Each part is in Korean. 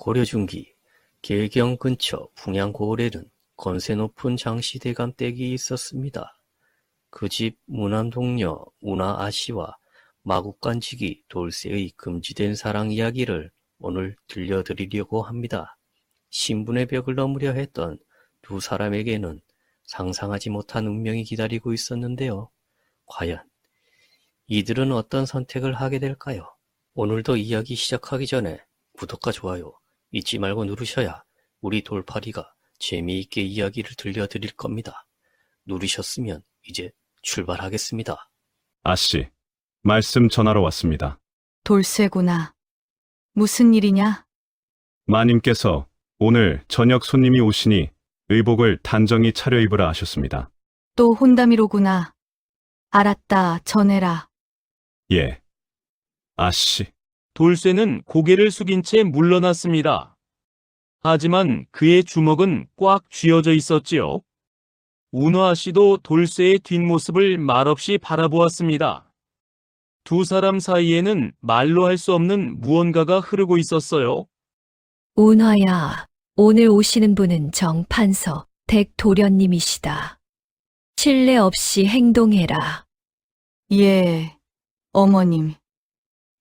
고려 중기 계경 근처 풍양고을에는 권세 높은 장시대감 댁이 있었습니다. 그 집 무남동녀 운하아씨와 마국간직이 돌쇠의 금지된 사랑 이야기를 오늘 들려드리려고 합니다. 신분의 벽을 넘으려 했던 두 사람에게는 상상하지 못한 운명이 기다리고 있었는데요. 과연 이들은 어떤 선택을 하게 될까요? 오늘도 이야기 시작하기 전에 구독과 좋아요 잊지 말고 누르셔야 우리 돌파리가 재미있게 이야기를 들려드릴 겁니다. 누르셨으면 이제 출발하겠습니다. 아씨, 말씀 전하러 왔습니다. 돌쇠구나. 무슨 일이냐? 마님께서 오늘 저녁 손님이 오시니 의복을 단정히 차려입으라 하셨습니다. 또 혼담이로구나. 알았다, 전해라. 예. 아씨, 돌쇠는 고개를 숙인 채 물러났습니다. 하지만 그의 주먹은 꽉 쥐어져 있었지요. 운하 씨도 돌쇠의 뒷모습을 말없이 바라보았습니다. 두 사람 사이에는 말로 할 수 없는 무언가가 흐르고 있었어요. 운하야, 오늘 오시는 분은 정판서 댁도련님이시다. 신뢰 없이 행동해라. 예, 어머님.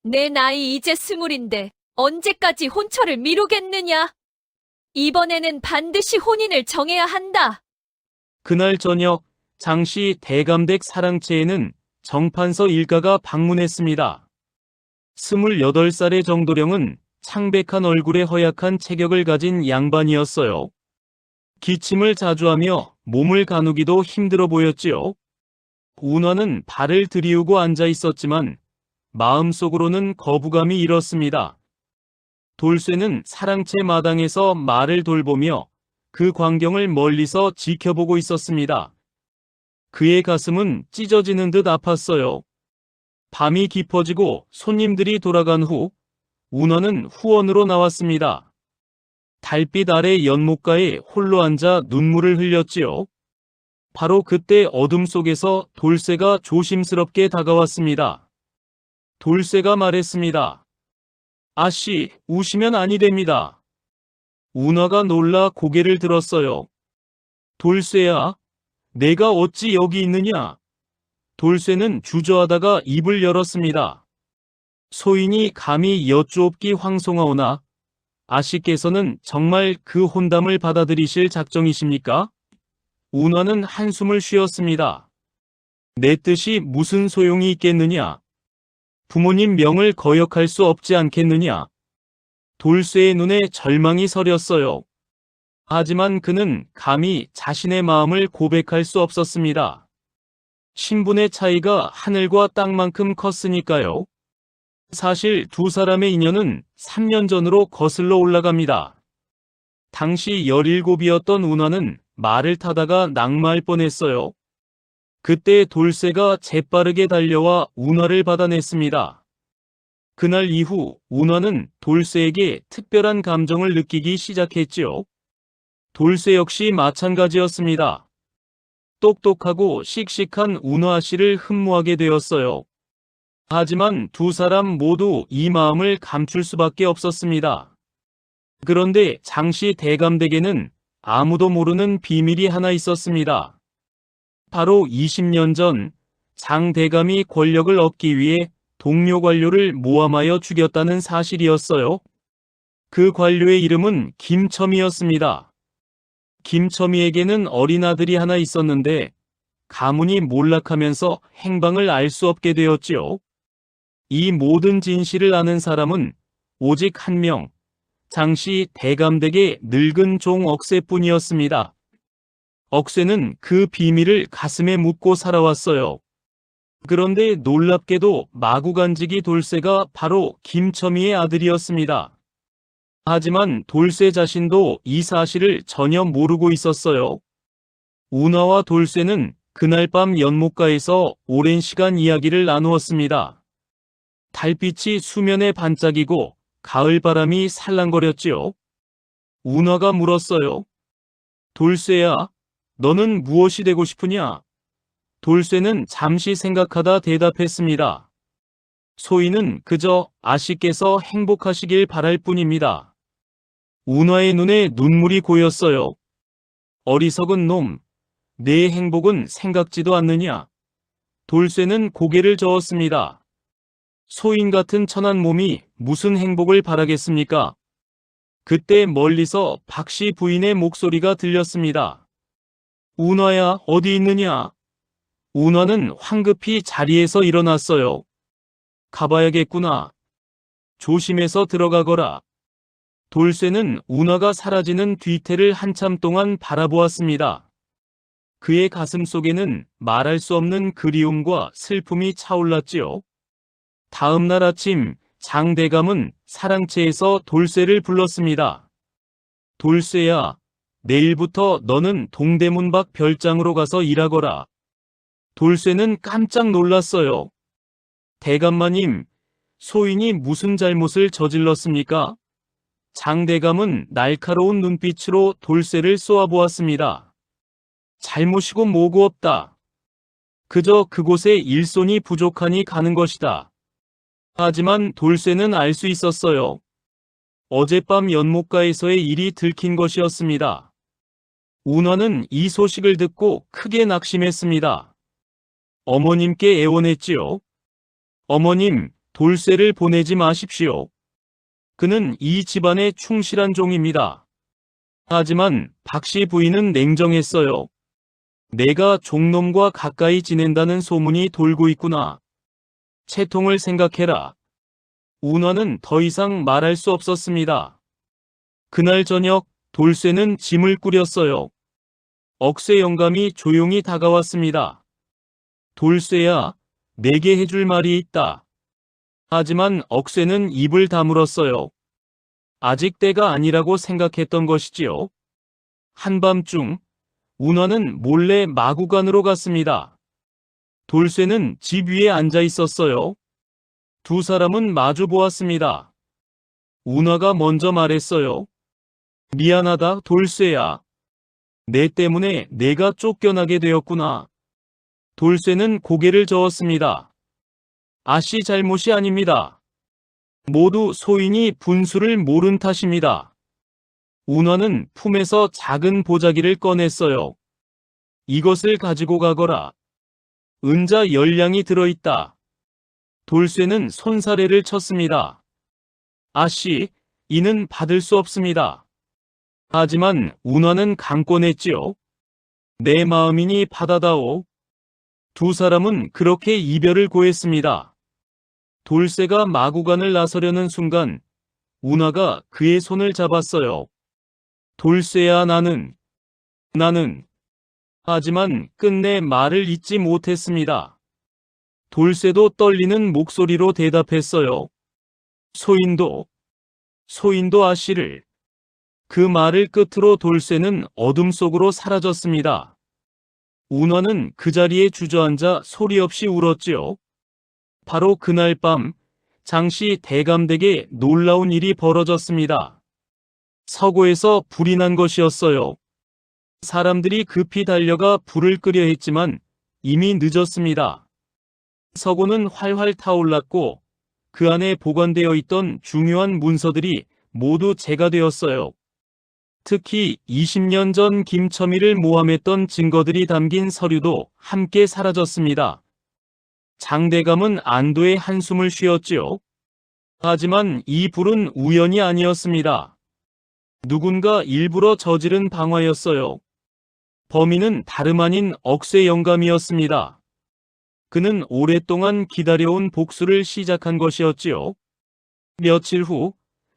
내 나이 이제 20인데 언제까지 혼처를 미루겠느냐? 이번에는 반드시 혼인을 정해야 한다. 그날 저녁 장씨 대감댁 사랑채에는 정판서 일가가 방문했습니다. 28살의 정도령은 창백한 얼굴에 허약한 체격을 가진 양반이었어요. 기침을 자주 하며 몸을 가누기도 힘들어 보였지요. 운하는 발을 들이우고 앉아 있었지만 마음속으로는 거부감이 일었습니다. 돌쇠는 사랑채 마당에서 말을 돌보며 그 광경을 멀리서 지켜보고 있었습니다. 그의 가슴은 찢어지는 듯 아팠어요. 밤이 깊어지고 손님들이 돌아간 후 운하는 후원으로 나왔습니다. 달빛 아래 연못가에 홀로 앉아 눈물을 흘렸지요. 바로 그때 어둠 속에서 돌쇠가 조심스럽게 다가왔습니다. 돌쇠가 말했습니다. 아씨, 우시면 아니 됩니다. 운하가 놀라 고개를 들었어요. 돌쇠야, 내가 어찌 여기 있느냐? 돌쇠는 주저하다가 입을 열었습니다. 소인이 감히 여쭈옵기 황송하오나 아씨께서는 정말 그 혼담을 받아들이실 작정이십니까? 운하는 한숨을 쉬었습니다. 내 뜻이 무슨 소용이 있겠느냐? 부모님 명을 거역할 수 없지 않겠느냐? 돌쇠의 눈에 절망이 서렸어요. 하지만 그는 감히 자신의 마음을 고백할 수 없었습니다. 신분의 차이가 하늘과 땅만큼 컸으니까요. 사실 두 사람의 인연은 3년 전으로 거슬러 올라갑니다. 당시 17이었던 운하는 말을 타다가 낙마할 뻔했어요. 그때 돌쇠가 재빠르게 달려와 운하를 받아냈습니다. 그날 이후 운하는 돌쇠에게 특별한 감정을 느끼기 시작했지요. 돌쇠 역시 마찬가지였습니다. 똑똑하고 씩씩한 운하 씨를 흠모하게 되었어요. 하지만 두 사람 모두 이 마음을 감출 수밖에 없었습니다. 그런데 장씨 대감댁에는 아무도 모르는 비밀이 하나 있었습니다. 바로 20년 전 장 대감이 권력을 얻기 위해 동료 관료를 모함하여 죽였다는 사실이었어요. 그 관료의 이름은 김첨이었습니다. 김첨이에게는 어린 아들이 하나 있었는데 가문이 몰락하면서 행방을 알 수 없게 되었지요. 이 모든 진실을 아는 사람은 오직 한 명, 장씨 대감댁의 늙은 종 억새뿐이었습니다. 억새는 그 비밀을 가슴에 묻고 살아왔어요. 그런데 놀랍게도 마구간직이 돌쇠가 바로 김첨이의 아들이었습니다. 하지만 돌쇠 자신도 이 사실을 전혀 모르고 있었어요. 운하와 돌쇠는 그날 밤 연못가에서 오랜 시간 이야기를 나누었습니다. 달빛이 수면에 반짝이고 가을바람이 살랑거렸지요. 운하가 물었어요. 돌쇠야, 너는 무엇이 되고 싶으냐? 돌쇠는 잠시 생각하다 대답했습니다. 소인은 그저 아씨께서 행복하시길 바랄 뿐입니다. 운하의 눈에 눈물이 고였어요. 어리석은 놈, 내 행복은 생각지도 않느냐. 돌쇠는 고개를 저었습니다. 소인 같은 천한 몸이 무슨 행복을 바라겠습니까? 그때 멀리서 박씨 부인의 목소리가 들렸습니다. 운하야, 어디 있느냐? 운하는 황급히 자리에서 일어났어요. 가봐야겠구나. 조심해서 들어가거라. 돌쇠는 운하가 사라지는 뒤태를 한참 동안 바라보았습니다. 그의 가슴 속에는 말할 수 없는 그리움과 슬픔이 차올랐지요. 다음 날 아침 장대감은 사랑채에서 돌쇠를 불렀습니다. 돌쇠야, 내일부터 너는 동대문 밖 별장으로 가서 일하거라. 돌쇠는 깜짝 놀랐어요. 대감마님, 소인이 무슨 잘못을 저질렀습니까? 장대감은 날카로운 눈빛으로 돌쇠를 쏘아보았습니다. 잘못이고 뭐고 없다. 그저 그곳에 일손이 부족하니 가는 것이다. 하지만 돌쇠는 알 수 있었어요. 어젯밤 연못가에서의 일이 들킨 것이었습니다. 운하는 이 소식을 듣고 크게 낙심했습니다. 어머님께 애원했지요. 어머님, 돌쇠를 보내지 마십시오. 그는 이 집안의 충실한 종입니다. 하지만 박씨 부인은 냉정했어요. 내가 종놈과 가까이 지낸다는 소문이 돌고 있구나. 채통을 생각해라. 운하는 더 이상 말할 수 없었습니다. 그날 저녁 돌쇠는 짐을 꾸렸어요. 억새 영감이 조용히 다가왔습니다. 돌쇠야, 내게 해줄 말이 있다. 하지만 억새는 입을 다물었어요. 아직 때가 아니라고 생각했던 것이지요. 한밤중 운하는 몰래 마구간으로 갔습니다. 돌쇠는 집 위에 앉아 있었어요. 두 사람은 마주 보았습니다. 운하가 먼저 말했어요. 미안하다, 돌쇠야. 내 때문에 내가 쫓겨나게 되었구나. 돌쇠는 고개를 저었습니다. 아씨 잘못이 아닙니다. 모두 소인이 분수를 모른 탓입니다. 운하는 품에서 작은 보자기를 꺼냈어요. 이것을 가지고 가거라. 은자 10량이 들어있다. 돌쇠는 손사래를 쳤습니다. 아씨, 이는 받을 수 없습니다. 하지만 운하는 강권했지요. 내 마음이니 받아다오. 두 사람은 그렇게 이별을 고했습니다. 돌쇠가 마구간을 나서려는 순간 운하가 그의 손을 잡았어요. 돌쇠야, 나는. 하지만 끝내 말을 잇지 못했습니다. 돌쇠도 떨리는 목소리로 대답했어요. 소인도 아씨를. 그 말을 끝으로 돌쇠는 어둠 속으로 사라졌습니다. 운하는 그 자리에 주저앉아 소리 없이 울었지요. 바로 그날 밤 장씨 대감댁에 놀라운 일이 벌어졌습니다. 서고에서 불이 난 것이었어요. 사람들이 급히 달려가 불을 끄려 했지만 이미 늦었습니다. 서고는 활활 타올랐고 그 안에 보관되어 있던 중요한 문서들이 모두 재가되었어요. 특히 20년 전 김첨일을 모함했던 증거들이 담긴 서류도 함께 사라졌습니다. 장대감은 안도의 한숨을 쉬었지요. 하지만 이 불은 우연이 아니었습니다. 누군가 일부러 저지른 방화였어요. 범인은 다름 아닌 억새 영감이었습니다. 그는 오랫동안 기다려온 복수를 시작한 것이었지요. 며칠 후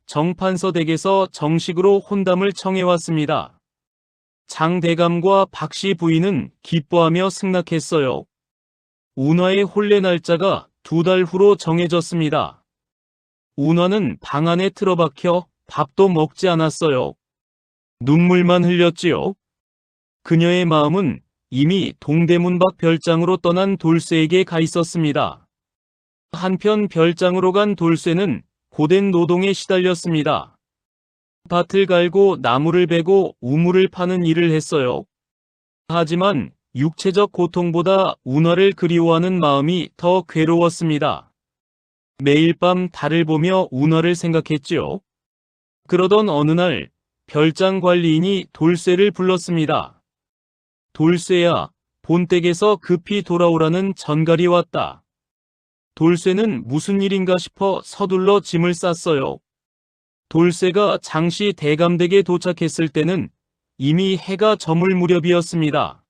정판서 댁에서 정식으로 혼담을 청해왔습니다. 장대감과 박씨 부인은 기뻐하며 승낙했어요. 운하의 혼례 날짜가 2달 후로 정해졌습니다. 운하는 방 안에 틀어박혀 밥도 먹지 않았어요. 눈물만 흘렸지요. 그녀의 마음은 이미 동대문 밖 별장으로 떠난 돌쇠에게 가 있었습니다. 한편 별장으로 간 돌쇠는 고된 노동에 시달렸습니다. 밭을 갈고 나무를 베고 우물을 파는 일을 했어요. 하지만 육체적 고통보다 운하를 그리워하는 마음이 더 괴로웠습니다. 매일 밤 달을 보며 운하를 생각했지요. 그러던 어느 날 별장 관리인이 돌쇠를 불렀습니다. 돌쇠야, 본댁에서 급히 돌아오라는 전갈이 왔다. 돌쇠는 무슨 일인가 싶어 서둘러 짐을 쌌어요. 돌쇠가 장시 대감댁에 도착했을 때는 이미 해가 저물 무렵이었습니다.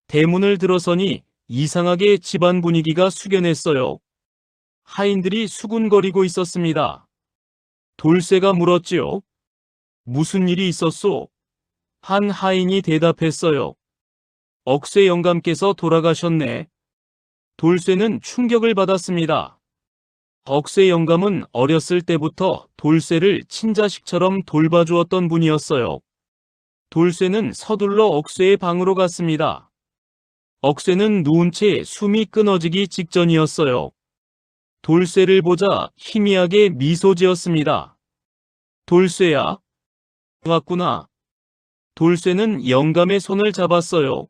대문을 들어서니 이상하게 집안 분위기가 숙연했어요. 하인들이 수군거리고 있었습니다. 돌쇠가 물었지요. 무슨 일이 있었소? 한 하인이 대답했어요. 억새 영감께서 돌아가셨네. 돌쇠는 충격을 받았습니다. 억새 영감은 어렸을 때부터 돌쇠를 친자식처럼 돌봐주었던 분이었어요. 돌쇠는 서둘러 억새의 방으로 갔습니다. 억새는 누운 채 숨이 끊어지기 직전이었어요. 돌쇠를 보자 희미하게 미소 지었습니다. 돌쇠야, 왔구나. 돌쇠는 영감의 손을 잡았어요.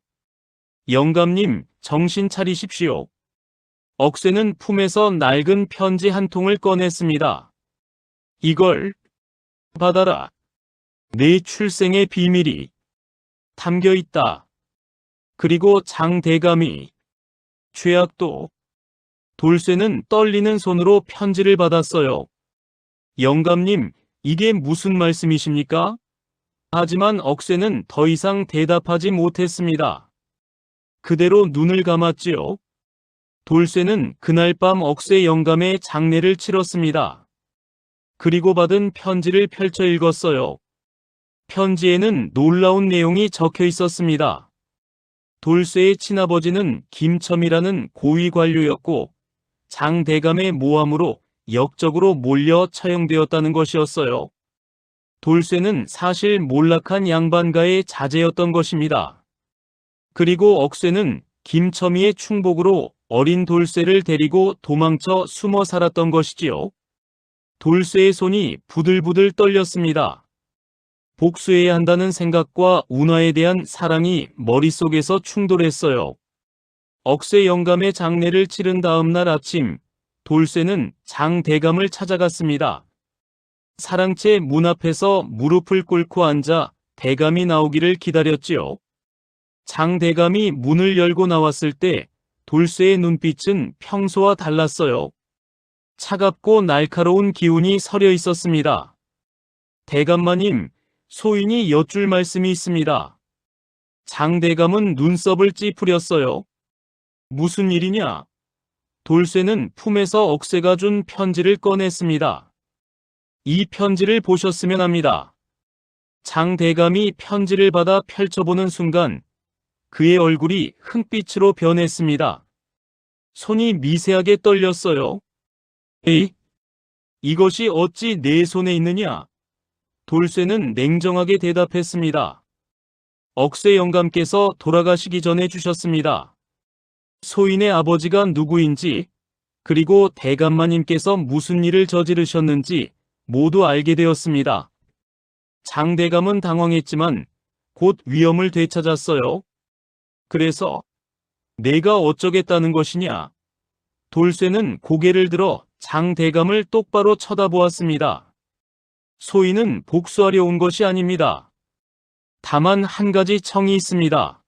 영감님, 정신 차리십시오. 억새는 품에서 낡은 편지 한 통을 꺼냈습니다. 이걸 받아라. 내 출생의 비밀이 담겨 있다. 그리고 장대감이 죄악도. 돌쇠는 떨리는 손으로 편지를 받았어요. 영감님, 이게 무슨 말씀이십니까? 하지만 억새는 더 이상 대답하지 못했습니다. 그대로 눈을 감았지요. 돌쇠는 그날 밤 억새 영감의 장례를 치렀습니다. 그리고 받은 편지를 펼쳐 읽었어요. 편지에는 놀라운 내용이 적혀 있었습니다. 돌쇠의 친아버지는 김첨이라는 고위 관료였고 장대감의 모함으로 역적으로 몰려 처형되었다는 것이었어요. 돌쇠는 사실 몰락한 양반가의 자제였던 것입니다. 그리고 억새는 김첨이의 충복으로 어린 돌쇠를 데리고 도망쳐 숨어 살았던 것이지요. 돌쇠의 손이 부들부들 떨렸습니다. 복수해야 한다는 생각과 운하에 대한 사랑이 머릿속에서 충돌했어요. 억새 영감의 장례를 치른 다음 날 아침, 돌쇠는 장대감을 찾아갔습니다. 사랑채 문 앞에서 무릎을 꿇고 앉아 대감이 나오기를 기다렸지요. 장대감이 문을 열고 나왔을 때 돌쇠의 눈빛은 평소와 달랐어요. 차갑고 날카로운 기운이 서려 있었습니다. 대감마님, 소인이 여쭐 말씀이 있습니다. 장대감은 눈썹을 찌푸렸어요. 무슨 일이냐? 돌쇠는 품에서 억새가 준 편지를 꺼냈습니다. 이 편지를 보셨으면 합니다. 장대감이 편지를 받아 펼쳐보는 순간 그의 얼굴이 흙빛으로 변했습니다. 손이 미세하게 떨렸어요. 에이, 이것이 어찌 내 손에 있느냐? 돌쇠는 냉정하게 대답했습니다. 억새 영감께서 돌아가시기 전에 주셨습니다. 소인의 아버지가 누구인지, 그리고 대감마님께서 무슨 일을 저지르셨는지 모두 알게 되었습니다. 장대감은 당황했지만 곧 위엄을 되찾았어요. 그래서 내가 어쩌겠다는 것이냐? 돌쇠는 고개를 들어 장대감을 똑바로 쳐다보았습니다. 소인은 복수하려 온 것이 아닙니다. 다만 한 가지 청이 있습니다.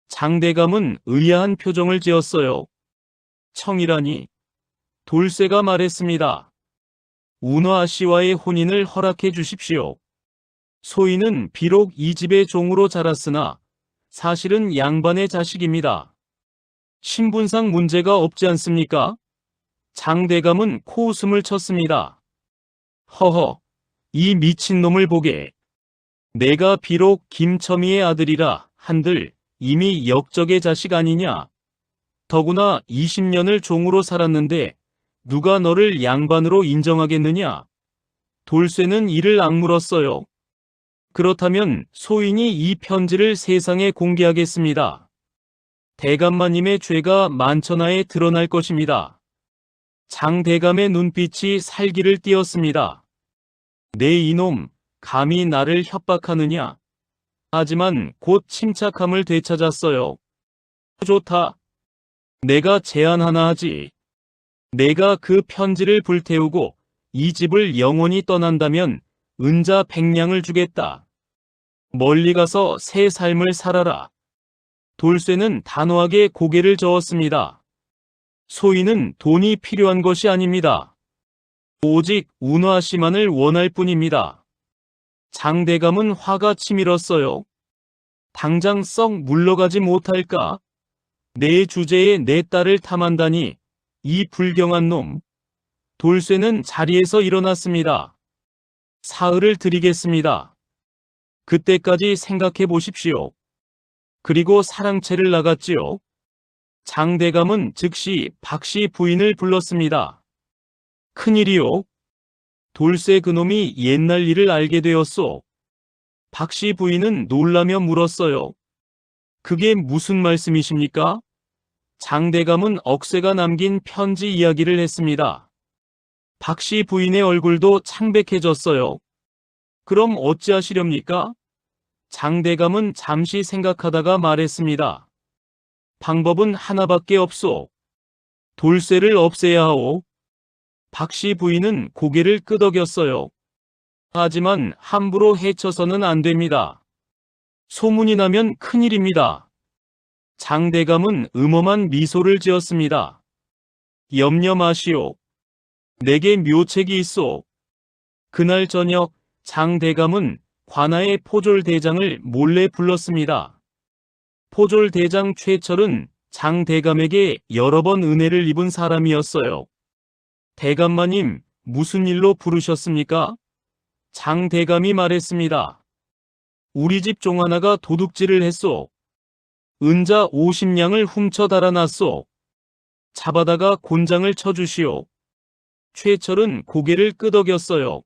장대감은 의아한 표정을 지었어요. 청이라니? 돌쇠가 말했습니다. 운하 씨와의 혼인을 허락해 주십시오. 소인은 비록 이 집의 종으로 자랐으나 사실은 양반의 자식입니다. 신분상 문제가 없지 않습니까? 장대감은 코웃음을 쳤습니다. 허허, 이 미친놈을 보게. 내가 비록 김첨이의 아들이라 한들 이미 역적의 자식 아니냐. 더구나 20년을 종으로 살았는데 누가 너를 양반으로 인정하겠느냐. 돌쇠는 이를 악물었어요. 그렇다면 소인이 이 편지를 세상에 공개하겠습니다. 대감마님의 죄가 만천하에 드러날 것입니다. 장대감의 눈빛이 살기를 띠었습니다. 내 이놈, 감히 나를 협박하느냐? 하지만 곧 침착함을 되찾았어요. 좋다. 내가 제안 하나 하지. 내가 그 편지를 불태우고 이 집을 영원히 떠난다면 은자 100냥을 주겠다. 멀리 가서 새 삶을 살아라. 돌쇠는 단호하게 고개를 저었습니다. 소인은 돈이 필요한 것이 아닙니다. 오직 운화 씨만을 원할 뿐입니다. 장대감은 화가 치밀었어요. 당장 썩 물러가지 못할까? 내 주제에 내 딸을 탐한다니, 이 불경한 놈. 돌쇠는 자리에서 일어났습니다. 사흘을 드리겠습니다. 그때까지 생각해 보십시오. 그리고 사랑채를 나갔지요. 장대감은 즉시 박씨 부인을 불렀습니다. 큰일이요. 돌쇠 그놈이 옛날 일을 알게 되었소. 박씨 부인은 놀라며 물었어요. 그게 무슨 말씀이십니까? 장대감은 억새가 남긴 편지 이야기를 했습니다. 박씨 부인의 얼굴도 창백해졌어요. 그럼 어찌하시렵니까? 장대감은 잠시 생각하다가 말했습니다. 방법은 하나밖에 없소. 돌쇠를 없애야 하오. 박씨 부인은 고개를 끄덕였어요. 하지만 함부로 해쳐서는 안 됩니다. 소문이 나면 큰일입니다. 장대감은 음험한 미소를 지었습니다. 염려 마시오. 내게 묘책이 있소. 그날 저녁 장대감은 관아의 포졸대장을 몰래 불렀습니다. 포졸대장 최철은 장대감에게 여러 번 은혜를 입은 사람이었어요. 대감마님, 무슨 일로 부르셨습니까? 장대감이 말했습니다. 우리 집 종하나가 도둑질을 했소. 은자 50냥을 훔쳐 달아났소. 잡아다가 곤장을 쳐주시오. 최철은 고개를 끄덕였어요.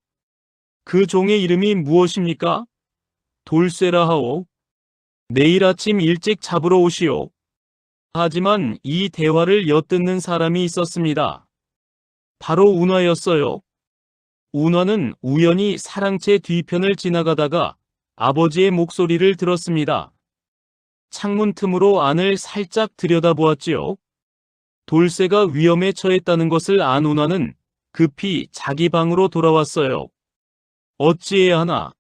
그 종의 이름이 무엇입니까? 돌쇠라 하오. 내일 아침 일찍 잡으러 오시오. 하지만 이 대화를 엿듣는 사람이 있었습니다. 바로 운화였어요. 운화는 우연히 사랑채 뒤편을 지나가다가 아버지의 목소리를 들었습니다. 창문 틈으로 안을 살짝 들여다보았지요. 돌쇠가 위험에 처했다는 것을 안 운화는 급히 자기 방으로 돌아왔어요. 어찌해야 하나?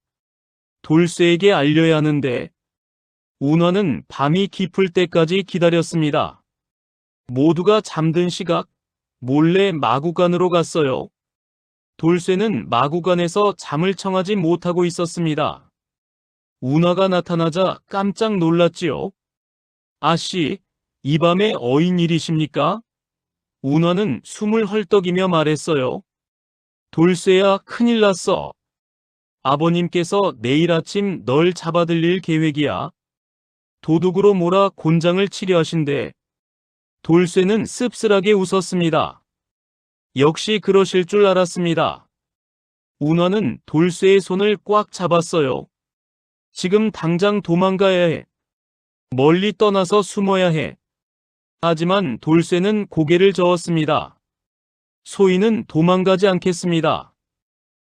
돌쇠에게 알려야 하는데. 운화는 밤이 깊을 때까지 기다렸습니다. 모두가 잠든 시각, 몰래 마구간으로 갔어요. 돌쇠는 마구간에서 잠을 청하지 못하고 있었습니다. 운화가 나타나자 깜짝 놀랐지요. 아씨, 이 밤에 어인 일이십니까? 운화는 숨을 헐떡이며 말했어요. 돌쇠야, 큰일 났어. 아버님께서 내일 아침 널 잡아들일 계획이야. 도둑으로 몰아 곤장을 치려 하신대. 돌쇠는 씁쓸하게 웃었습니다. 역시 그러실 줄 알았습니다. 운화는 돌쇠의 손을 꽉 잡았어요. 지금 당장 도망가야 해. 멀리 떠나서 숨어야 해. 하지만 돌쇠는 고개를 저었습니다. 소인은 도망가지 않겠습니다.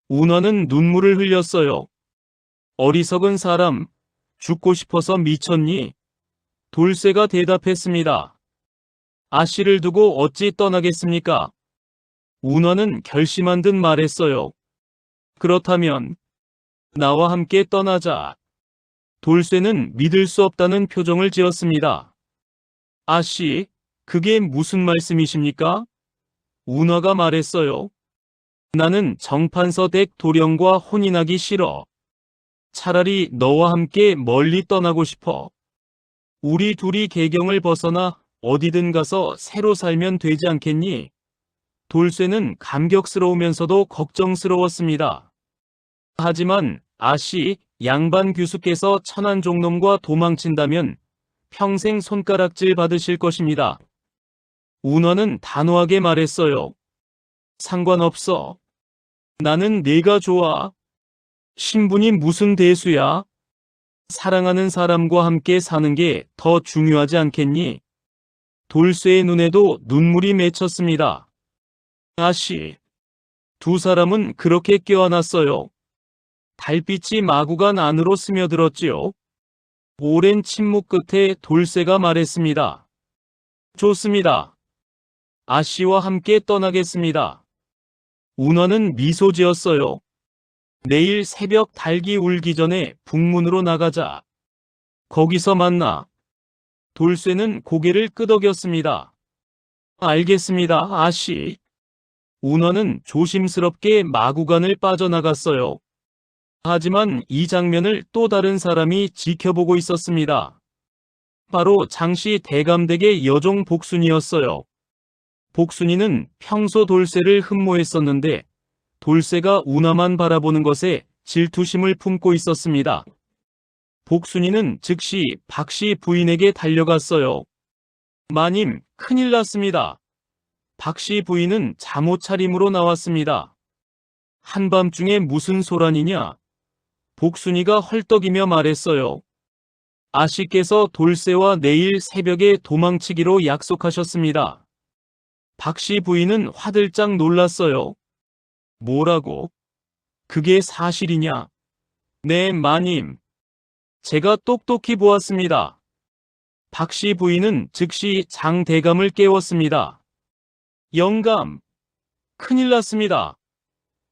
운화는 눈물을 흘렸어요. 어리석은 사람, 죽고 싶어서 미쳤니? 돌쇠가 대답했습니다. 아씨를 두고 어찌 떠나겠습니까? 운화는 결심한 듯 말했어요. 그렇다면 나와 함께 떠나자. 돌쇠는 믿을 수 없다는 표정을 지었습니다. 아씨, 그게 무슨 말씀이십니까? 운화가 말했어요. 나는 정판서 댁 도령과 혼인하기 싫어. 차라리 너와 함께 멀리 떠나고 싶어. 우리 둘이 계경을 벗어나 어디든 가서 새로 살면 되지 않겠니? 돌쇠는 감격스러우면서도 걱정스러웠습니다. 하지만 아씨, 양반 규수께서 천안종놈과 도망친다면 평생 손가락질 받으실 것입니다. 운화는 단호하게 말했어요. 상관없어. 나는 네가 좋아. 신분이 무슨 대수야? 사랑하는 사람과 함께 사는 게 더 중요하지 않겠니? 돌쇠의 눈에도 눈물이 맺혔습니다. 아씨. 두 사람은 그렇게 껴안았어요. 달빛이 마구간 안으로 스며들었지요. 오랜 침묵 끝에 돌쇠가 말했습니다. 좋습니다. 아씨와 함께 떠나겠습니다. 운화는 미소 지었어요. 내일 새벽 닭이 울기 전에 북문으로 나가자. 거기서 만나. 돌쇠는 고개를 끄덕였습니다. 알겠습니다, 아씨. 운하는 조심스럽게 마구간을 빠져나갔어요. 하지만 이 장면을 또 다른 사람이 지켜보고 있었습니다. 바로 장씨 대감댁의 여종 복순이었어요. 복순이는 평소 돌쇠를 흠모했었는데 돌쇠가 운하만 바라보는 것에 질투심을 품고 있었습니다. 복순이는 즉시 박씨 부인에게 달려갔어요. 마님, 큰일 났습니다. 박씨 부인은 잠옷 차림으로 나왔습니다. 한밤중에 무슨 소란이냐? 복순이가 헐떡이며 말했어요. 아씨께서 돌쇠와 내일 새벽에 도망치기로 약속하셨습니다. 박씨 부인은 화들짝 놀랐어요. 뭐라고? 그게 사실이냐? 네, 마님. 제가 똑똑히 보았습니다. 박씨 부인은 즉시 장 대감을 깨웠습니다. 영감, 큰일 났습니다.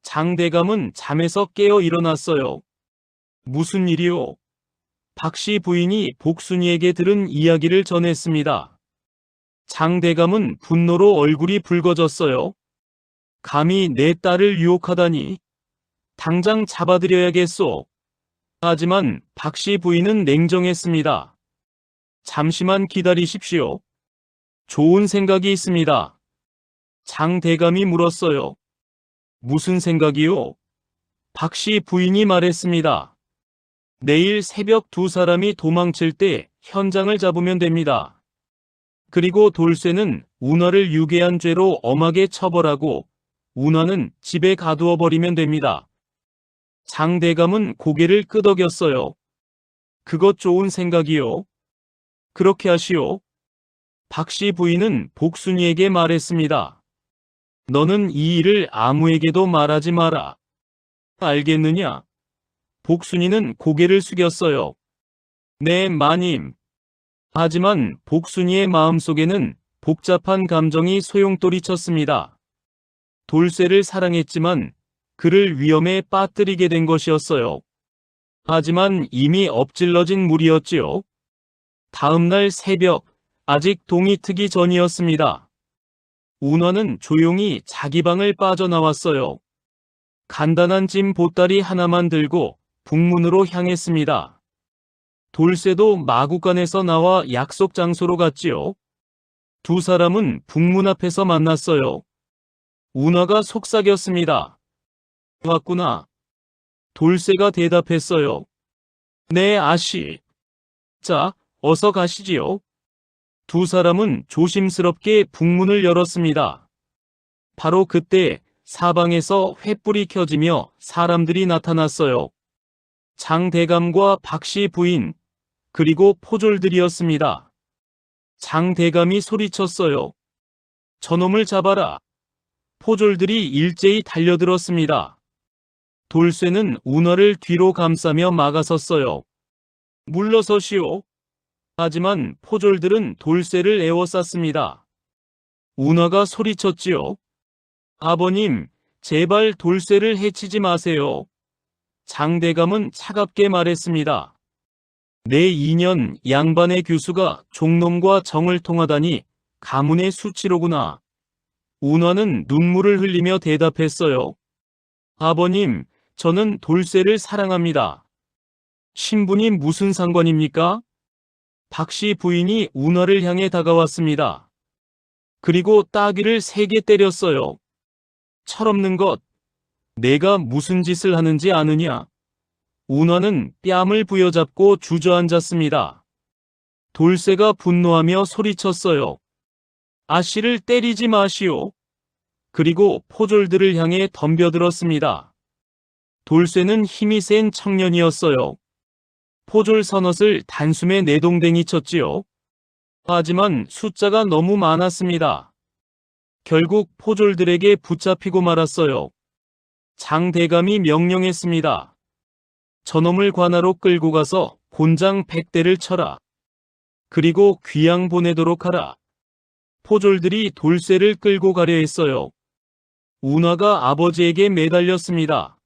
장 대감은 잠에서 깨어 일어났어요. 무슨 일이요? 박씨 부인이 복순이에게 들은 이야기를 전했습니다. 장 대감은 분노로 얼굴이 붉어졌어요. 감히 내 딸을 유혹하다니. 당장 잡아들여야겠소. 하지만 박씨 부인은 냉정했습니다. 잠시만 기다리십시오. 좋은 생각이 있습니다. 장 대감이 물었어요. 무슨 생각이요? 박씨 부인이 말했습니다. 내일 새벽 두 사람이 도망칠 때 현장을 잡으면 됩니다. 그리고 돌쇠는 운하를 유괴한 죄로 엄하게 처벌하고 운하는 집에 가두어 버리면 됩니다. 장 대감은 고개를 끄덕였어요. 그것 좋은 생각이요. 그렇게 하시오. 박씨 부인은 복순이에게 말했습니다. 너는 이 일을 아무에게도 말하지 마라. 알겠느냐? 복순이는 고개를 숙였어요. 네, 마님. 하지만 복순이의 마음속에는 복잡한 감정이 소용돌이 쳤습니다. 돌쇠를 사랑했지만 그를 위험에 빠뜨리게 된 것이었어요. 하지만 이미 엎질러진 물이었지요. 다음 날 새벽, 아직 동이 트기 전이었습니다. 운하는 조용히 자기 방을 빠져나왔어요. 간단한 찜 보따리 하나만 들고 북문으로 향했습니다. 돌쇠도 마구간에서 나와 약속 장소로 갔지요. 두 사람은 북문 앞에서 만났어요. 운하가 속삭였습니다. 왔구나. 돌쇠가 대답했어요. 네, 아씨. 자, 어서 가시지요. 두 사람은 조심스럽게 북문을 열었습니다. 바로 그때 사방에서 횃불이 켜지며 사람들이 나타났어요. 장 대감과 박씨 부인, 그리고 포졸들이었습니다. 장 대감이 소리쳤어요. 저놈을 잡아라. 포졸들이 일제히 달려들었습니다. 돌쇠는 운하를 뒤로 감싸며 막아섰어요. 물러서시오. 하지만 포졸들은 돌쇠를 에워쌌습니다. 운하가 소리쳤지요. 아버님, 제발 돌쇠를 해치지 마세요. 장대감은 차갑게 말했습니다. 내 2년 양반의 교수가 종놈과 정을 통하다니 가문의 수치로구나. 운하는 눈물을 흘리며 대답했어요. 아버님, 저는 돌쇠를 사랑합니다. 신분이 무슨 상관입니까? 박씨 부인이 운하를 향해 다가왔습니다. 그리고 따귀를 3개 때렸어요. 철없는 것, 내가 무슨 짓을 하는지 아느냐? 운하는 뺨을 부여잡고 주저앉았습니다. 돌쇠가 분노하며 소리쳤어요. 아씨를 때리지 마시오. 그리고 포졸들을 향해 덤벼들었습니다. 돌쇠는 힘이 센 청년이었어요. 포졸 서넛을 단숨에 내동댕이 쳤지요. 하지만 숫자가 너무 많았습니다. 결국 포졸들에게 붙잡히고 말았어요. 장 대감이 명령했습니다. 저놈을 관하로 끌고 가서 곤장 100대를 쳐라. 그리고 귀양 보내도록 하라. 포졸들이 돌쇠를 끌고 가려 했어요. 운하가 아버지에게 매달렸습니다.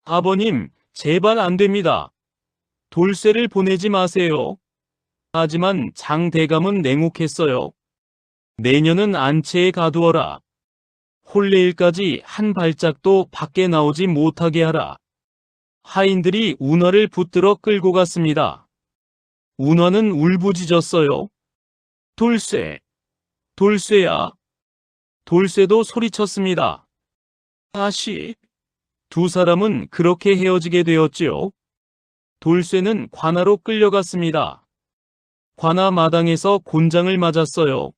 아버님, 제발 안 됩니다. 돌쇠를 보내지 마세요. 하지만 장 대감은 냉혹했어요. 내년은 안채에 가두어라. 홀레일까지 한 발짝도 밖에 나오지 못하게 하라. 하인들이 운하를 붙들어 끌고 갔습니다. 운하는 울부짖었어요. 돌쇠, 돌쇠야. 돌쇠도 소리쳤습니다. 다시. 두 사람은 그렇게 헤어지게 되었지요. 돌쇠는 관아로 끌려갔습니다. 관아 마당에서 곤장을 맞았어요.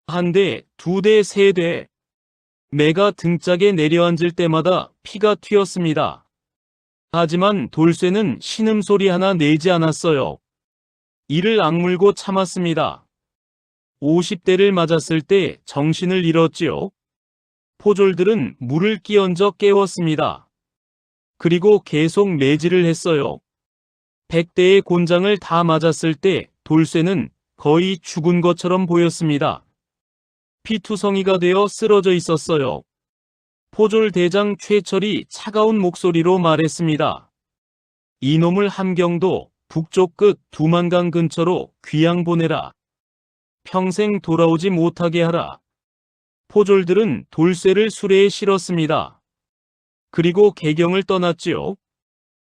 한 대, 두 대, 세 대. 매가 등짝에 내려앉을 때마다 피가 튀었습니다. 하지만 돌쇠는 신음소리 하나 내지 않았어요. 이를 악물고 참았습니다. 50대를 맞았을 때 정신을 잃었지요. 포졸들은 물을 끼얹어 깨웠습니다. 그리고 계속 매질을 했어요. 100대의 곤장을 다 맞았을 때 돌쇠는 거의 죽은 것처럼 보였습니다. 피투성이가 되어 쓰러져 있었어요. 포졸 대장 최철이 차가운 목소리로 말했습니다. 이놈을 함경도 북쪽 끝 두만강 근처로 귀양 보내라. 평생 돌아오지 못하게 하라. 포졸들은 돌쇠를 수레에 실었습니다. 그리고 개경을 떠났지요.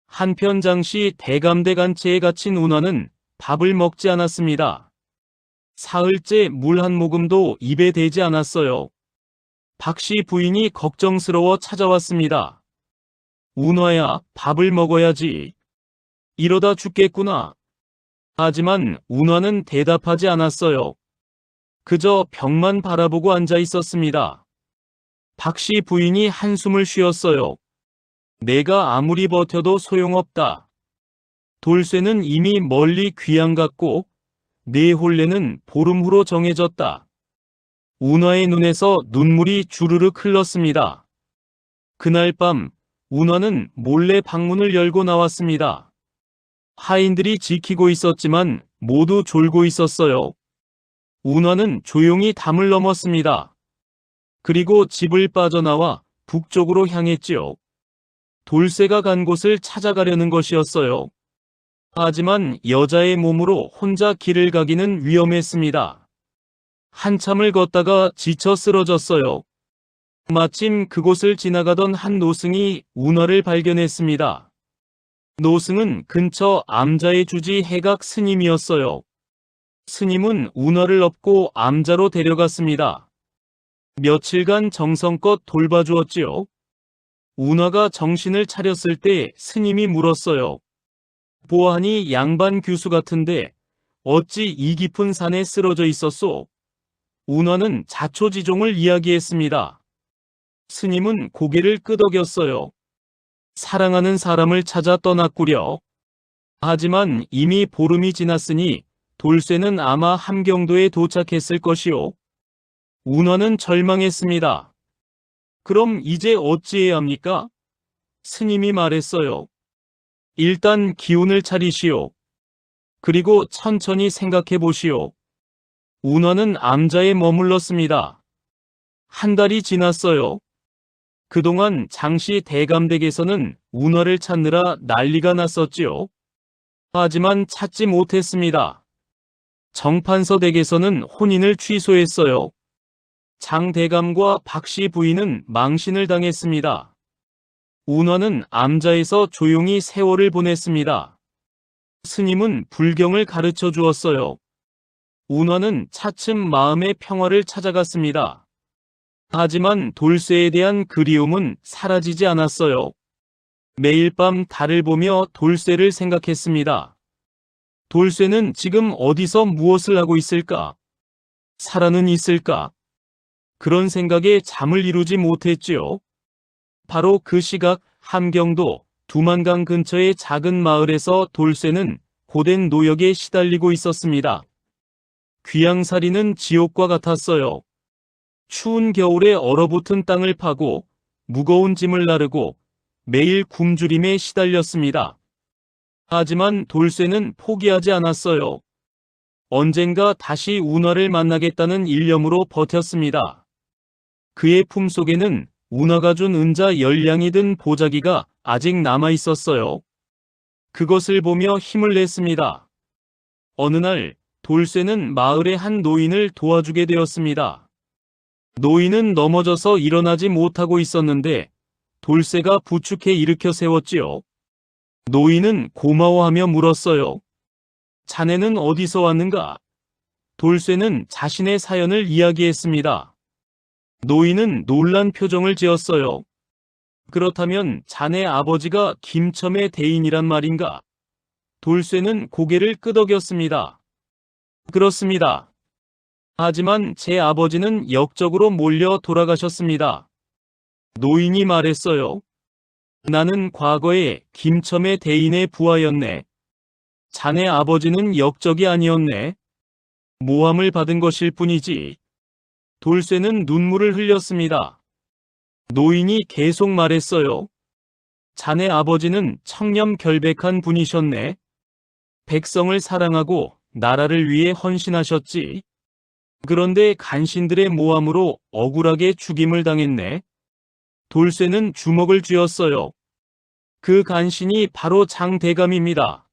한편 장시 대감대 간채에 갇힌 운하는 밥을 먹지 않았습니다. 사흘째 물 한 모금도 입에 대지 않았어요. 박씨 부인이 걱정스러워 찾아왔습니다. 운하야, 밥을 먹어야지. 이러다 죽겠구나. 하지만 운하는 대답하지 않았어요. 그저 벽만 바라보고 앉아 있었습니다. 박씨 부인이 한숨을 쉬었어요. 내가 아무리 버텨도 소용없다. 돌쇠는 이미 멀리 귀양 갔고 내 혼례는 보름 후로 정해졌다. 운하의 눈에서 눈물이 주르륵 흘렀습니다. 그날 밤 운하는 몰래 방문을 열고 나왔습니다. 하인들이 지키고 있었지만 모두 졸고 있었어요. 운하는 조용히 담을 넘었습니다. 그리고 집을 빠져나와 북쪽으로 향했지요. 돌쇠가 간 곳을 찾아가려는 것이었어요. 하지만 여자의 몸으로 혼자 길을 가기는 위험했습니다. 한참을 걷다가 지쳐 쓰러졌어요. 마침 그곳을 지나가던 한 노승이 운하를 발견했습니다. 노승은 근처 암자의 주지 해각 스님이었어요. 스님은 운하를 업고 암자로 데려갔습니다. 며칠간 정성껏 돌봐주었지요. 운하가 정신을 차렸을 때 스님이 물었어요. 보아하니 양반 규수 같은데 어찌 이 깊은 산에 쓰러져 있었소? 운하는 자초지종을 이야기했습니다. 스님은 고개를 끄덕였어요. 사랑하는 사람을 찾아 떠났구려. 하지만 이미 보름이 지났으니 돌쇠는 아마 함경도에 도착했을 것이오. 운하는 절망했습니다. 그럼 이제 어찌해야 합니까? 스님이 말했어요. 일단 기운을 차리시오. 그리고 천천히 생각해 보시오. 운하는 암자에 머물렀습니다. 한 달이 지났어요. 그동안 장시 대감댁에서는 운하를 찾느라 난리가 났었지요. 하지만 찾지 못했습니다. 정판서 댁에서는 혼인을 취소했어요. 장 대감과 박씨 부인은 망신을 당했습니다. 운하는 암자에서 조용히 세월을 보냈습니다. 스님은 불경을 가르쳐 주었어요. 운하는 차츰 마음의 평화를 찾아갔습니다. 하지만 돌쇠에 대한 그리움은 사라지지 않았어요. 매일 밤 달을 보며 돌쇠를 생각했습니다. 돌쇠는 지금 어디서 무엇을 하고 있을까? 살아는 있을까? 그런 생각에 잠을 이루지 못했지요. 바로 그 시각 함경도 두만강 근처의 작은 마을에서 돌쇠는 고된 노역에 시달리고 있었습니다. 귀양살이는 지옥과 같았어요. 추운 겨울에 얼어붙은 땅을 파고 무거운 짐을 나르고 매일 굶주림에 시달렸습니다. 하지만 돌쇠는 포기하지 않았어요. 언젠가 다시 운하를 만나겠다는 일념으로 버텼습니다. 그의 품속에는 운하가 준 은자 10량이 든 보자기가 아직 남아 있었어요. 그것을 보며 힘을 냈습니다. 어느 날 돌쇠는 마을의 한 노인을 도와주게 되었습니다. 노인은 넘어져서 일어나지 못하고 있었는데 돌쇠가 부축해 일으켜 세웠지요. 노인은 고마워하며 물었어요. 자네는 어디서 왔는가? 돌쇠는 자신의 사연을 이야기했습니다. 노인은 놀란 표정을 지었어요. 그렇다면 자네 아버지가 김첨의 대인이란 말인가? 돌쇠는 고개를 끄덕였습니다. 그렇습니다. 하지만 제 아버지는 역적으로 몰려 돌아가셨습니다. 노인이 말했어요. 나는 과거에 김첨의 대인의 부하였네. 자네 아버지는 역적이 아니었네. 모함을 받은 것일 뿐이지. 돌쇠는 눈물을 흘렸습니다. 노인이 계속 말했어요. 자네 아버지는 청렴결백한 분이셨네. 백성을 사랑하고 나라를 위해 헌신하셨지. 그런데 간신들의 모함으로 억울하게 죽임을 당했네. 돌쇠는 주먹을 쥐었어요. 그 간신이 바로 장대감입니다.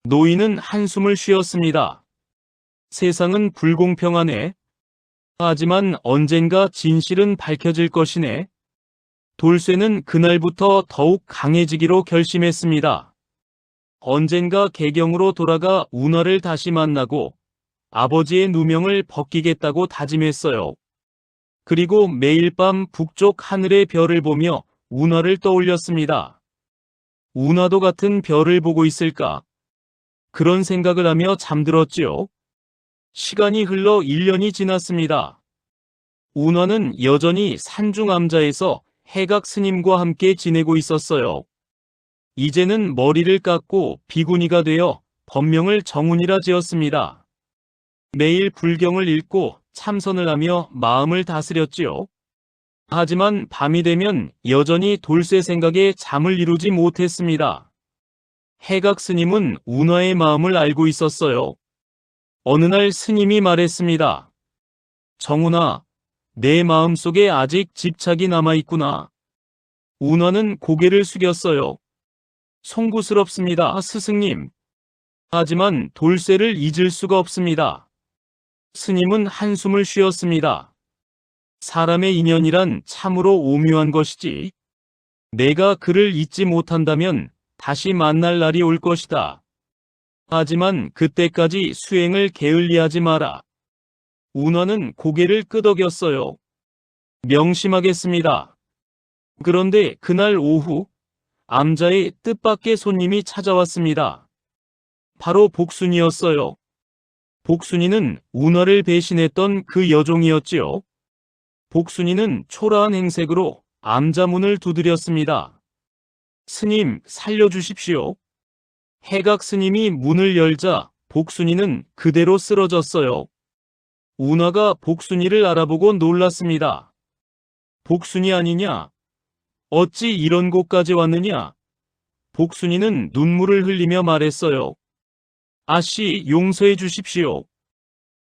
노인은 한숨을 쉬었습니다. 세상은 불공평하네. 하지만 언젠가 진실은 밝혀질 것이네. 돌쇠는 그날부터 더욱 강해지기로 결심했습니다. 언젠가 개경으로 돌아가 운하를 다시 만나고 아버지의 누명을 벗기겠다고 다짐했어요. 그리고 매일 밤 북쪽 하늘의 별을 보며 운하를 떠올렸습니다. 운하도 같은 별을 보고 있을까? 그런 생각을 하며 잠들었지요. 시간이 흘러 1년이 지났습니다. 운하는 여전히 산중암자에서 해각 스님과 함께 지내고 있었어요. 이제는 머리를 깎고 비구니가 되어 법명을 정운이라 지었습니다. 매일 불경을 읽고 참선을 하며 마음을 다스렸지요. 하지만 밤이 되면 여전히 돌쇠 생각에 잠을 이루지 못했습니다. 해각 스님은 운하의 마음을 알고 있었어요. 어느 날 스님이 말했습니다. 정운아, 내 마음속에 아직 집착이 남아있구나. 운하는 고개를 숙였어요. 송구스럽습니다, 스승님. 하지만 돌쇠를 잊을 수가 없습니다. 스님은 한숨을 쉬었습니다. 사람의 인연이란 참으로 오묘한 것이지. 내가 그를 잊지 못한다면 다시 만날 날이 올 것이다. 하지만 그때까지 수행을 게을리하지 마라. 운하는 고개를 끄덕였어요. 명심하겠습니다. 그런데 그날 오후 암자의 뜻밖의 손님이 찾아왔습니다. 바로 복순이었어요. 복순이는 운하를 배신했던 그 여종이었지요. 복순이는 초라한 행색으로 암자 문을 두드렸습니다. 스님, 살려주십시오. 해각 스님이 문을 열자 복순이는 그대로 쓰러졌어요. 운하가 복순이를 알아보고 놀랐습니다. 복순이 아니냐? 어찌 이런 곳까지 왔느냐? 복순이는 눈물을 흘리며 말했어요. 아씨, 용서해 주십시오.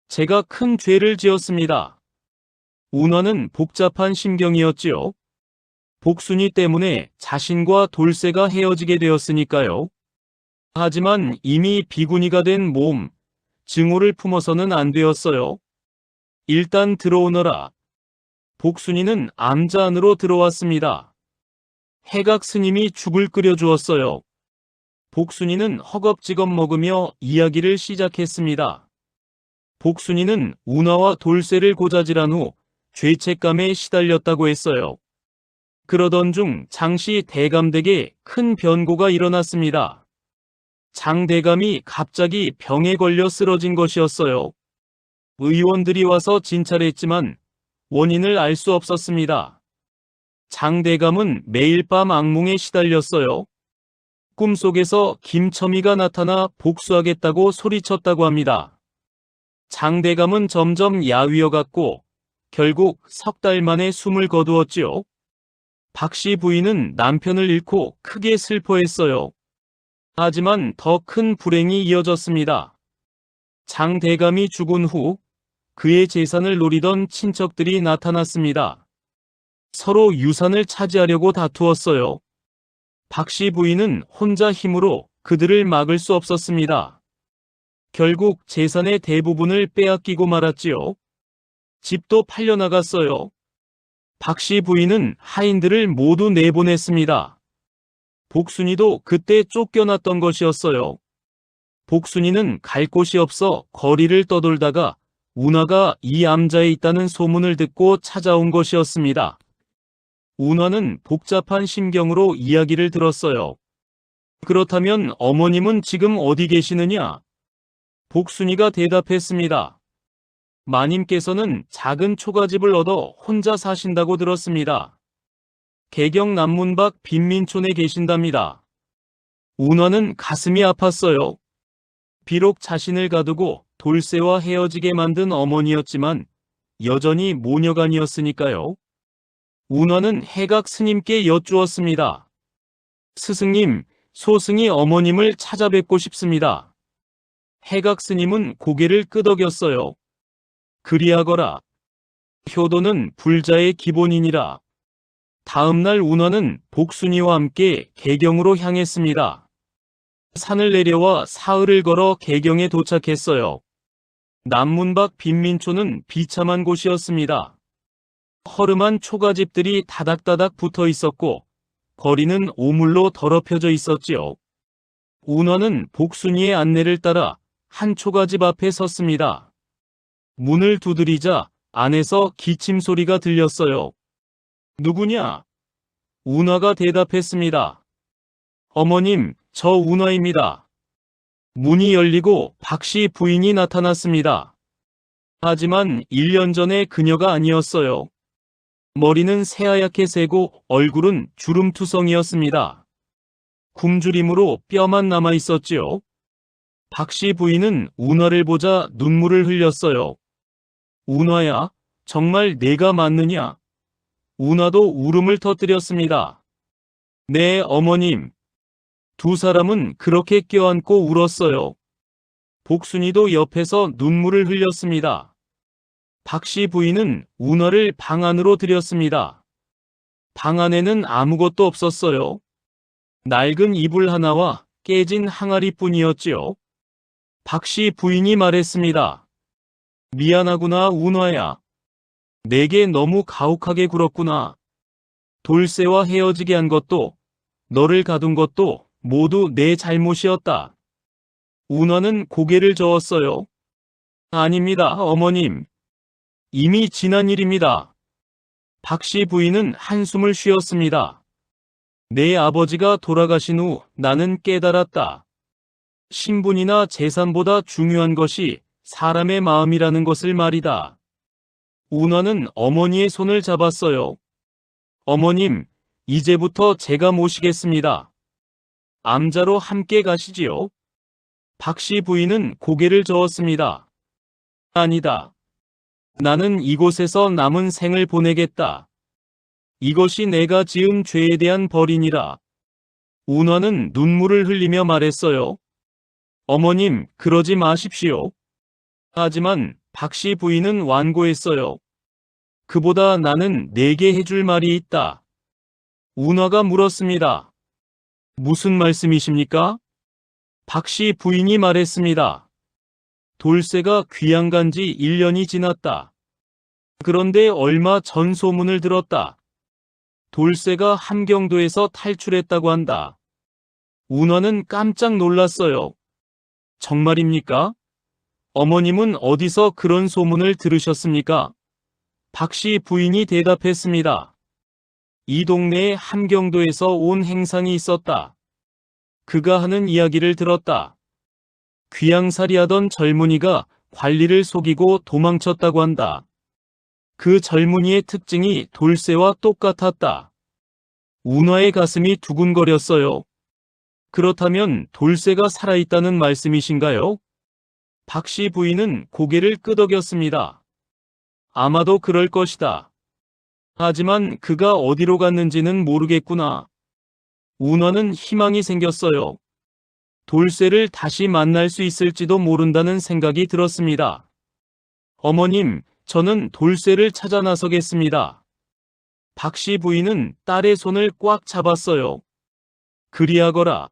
제가 큰 죄를 지었습니다. 운하는 복잡한 심경이었지요. 복순이 때문에 자신과 돌쇠가 헤어지게 되었으니까요. 하지만 이미 비구니가 된 몸, 증오를 품어서는 안 되었어요. 일단 들어오너라. 복순이는 암자 안으로 들어왔습니다. 해각 스님이 죽을 끓여주었어요. 복순이는 허겁지겁 먹으며 이야기를 시작했습니다. 복순이는 운하와 돌쇠를 고자질한 후 죄책감에 시달렸다고 했어요. 그러던 중 장씨 대감댁에 큰 변고가 일어났습니다. 장 대감이 갑자기 병에 걸려 쓰러진 것이었어요. 의원들이 와서 진찰했지만 원인을 알 수 없었습니다. 장 대감은 매일 밤 악몽에 시달렸어요. 꿈속에서 김첨이가 나타나 복수하겠다고 소리쳤다고 합니다. 장 대감은 점점 야위어갔고 결국 석 달 만에 숨을 거두었지요. 박씨 부인은 남편을 잃고 크게 슬퍼했어요. 하지만 더 큰 불행이 이어졌습니다. 장 대감이 죽은 후 그의 재산을 노리던 친척들이 나타났습니다. 서로 유산을 차지하려고 다투었어요. 박씨 부인은 혼자 힘으로 그들을 막을 수 없었습니다. 결국 재산의 대부분을 빼앗기고 말았지요. 집도 팔려나갔어요. 박씨 부인은 하인들을 모두 내보냈습니다. 복순이도 그때 쫓겨났던 것이었어요. 복순이는 갈 곳이 없어 거리를 떠돌다가 운하가 이 암자에 있다는 소문을 듣고 찾아온 것이었습니다. 운하는 복잡한 심경으로 이야기를 들었어요. 그렇다면 어머님은 지금 어디 계시느냐? 복순이가 대답했습니다. 마님께서는 작은 초가집을 얻어 혼자 사신다고 들었습니다. 개경 남문 밖 빈민촌에 계신답니다. 운하는 가슴이 아팠어요. 비록 자신을 가두고 돌쇠와 헤어지게 만든 어머니였지만 여전히 모녀가 아니었으니까요. 운하는 해각 스님께 여쭈었습니다. 스승님, 소승이 어머님을 찾아뵙고 싶습니다. 해각 스님은 고개를 끄덕였어요. 그리하거라. 효도는 불자의 기본이니라. 다음 날 운하는 복순이와 함께 개경으로 향했습니다. 산을 내려와 사흘을 걸어 개경에 도착했어요. 남문 밖 빈민촌은 비참한 곳이었습니다. 허름한 초가집들이 다닥다닥 붙어 있었고 거리는 오물로 더럽혀져 있었지요. 운하는 복순이의 안내를 따라 한 초가집 앞에 섰습니다. 문을 두드리자 안에서 기침 소리가 들렸어요. 누구냐? 운하가 대답했습니다. 어머님, 저 운하입니다. 문이 열리고 박씨 부인이 나타났습니다. 하지만 1년 전에 그녀가 아니었어요. 머리는 새하얗게 새고 얼굴은 주름투성이었습니다. 굶주림으로 뼈만 남아 있었지요. 박씨 부인은 운하를 보자 눈물을 흘렸어요. 운하야, 정말 내가 맞느냐? 운하도 울음을 터뜨렸습니다. 네, 어머님. 두 사람은 그렇게 껴안고 울었어요. 복순이도 옆에서 눈물을 흘렸습니다. 박씨 부인은 운하를 방 안으로 들였습니다. 방 안에는 아무것도 없었어요. 낡은 이불 하나와 깨진 항아리뿐이었지요. 박씨 부인이 말했습니다. 미안하구나, 운하야. 내게 너무 가혹하게 굴었구나. 돌쇠와 헤어지게 한 것도 너를 가둔 것도 모두 내 잘못이었다. 운하는 고개를 저었어요. 아닙니다, 어머님. 이미 지난 일입니다. 박씨 부인은 한숨을 쉬었습니다. 내 아버지가 돌아가신 후 나는 깨달았다. 신분이나 재산보다 중요한 것이 사람의 마음이라는 것을 말이다. 운하는 어머니의 손을 잡았어요. 어머님, 이제부터 제가 모시겠습니다. 암자로 함께 가시지요. 박씨 부인은 고개를 저었습니다. 아니다. 나는 이곳에서 남은 생을 보내겠다. 이것이 내가 지은 죄에 대한 벌이니라. 운하는 눈물을 흘리며 말했어요. 어머님, 그러지 마십시오. 하지만 박씨 부인은 완고했어요. 그보다 나는 내게 해줄 말이 있다. 운하가 물었습니다. 무슨 말씀이십니까? 박씨 부인이 말했습니다. 돌쇠가 귀양 간 지 1년이 지났다. 그런데 얼마 전 소문을 들었다. 돌쇠가 함경도에서 탈출했다고 한다. 운하는 깜짝 놀랐어요. 정말입니까? 어머님은 어디서 그런 소문을 들으셨습니까? 박씨 부인이 대답했습니다. 이 동네에 함경도에서 온 행상이 있었다. 그가 하는 이야기를 들었다. 귀양살이하던 젊은이가 관리를 속이고 도망쳤다고 한다. 그 젊은이의 특징이 돌쇠와 똑같았다. 운하의 가슴이 두근거렸어요. 그렇다면 돌쇠가 살아있다는 말씀이신가요? 박씨 부인은 고개를 끄덕였습니다. 아마도 그럴 것이다. 하지만 그가 어디로 갔는지는 모르겠구나. 운하는 희망이 생겼어요. 돌쇠를 다시 만날 수 있을지도 모른다는 생각이 들었습니다. 어머님, 저는 돌쇠를 찾아 나서겠습니다. 박씨 부인은 딸의 손을 꽉 잡았어요. 그리하거라.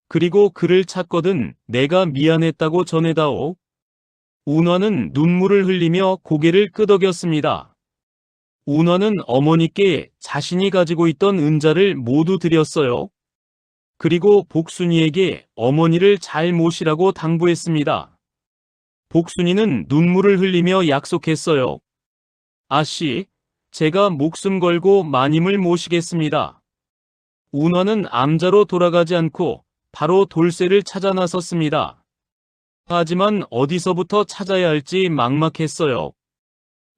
그리고 그를 찾거든 내가 미안했다고 전해다오. 운화는 눈물을 흘리며 고개를 끄덕였습니다. 운화는 어머니께 자신이 가지고 있던 은자를 모두 드렸어요. 그리고 복순이에게 어머니를 잘 모시라고 당부했습니다. 복순이는 눈물을 흘리며 약속했어요. 아씨, 제가 목숨 걸고 마님을 모시겠습니다. 운화는 암자로 돌아가지 않고 바로 돌쇠를 찾아 나섰습니다. 하지만 어디서부터 찾아야 할지 막막했어요.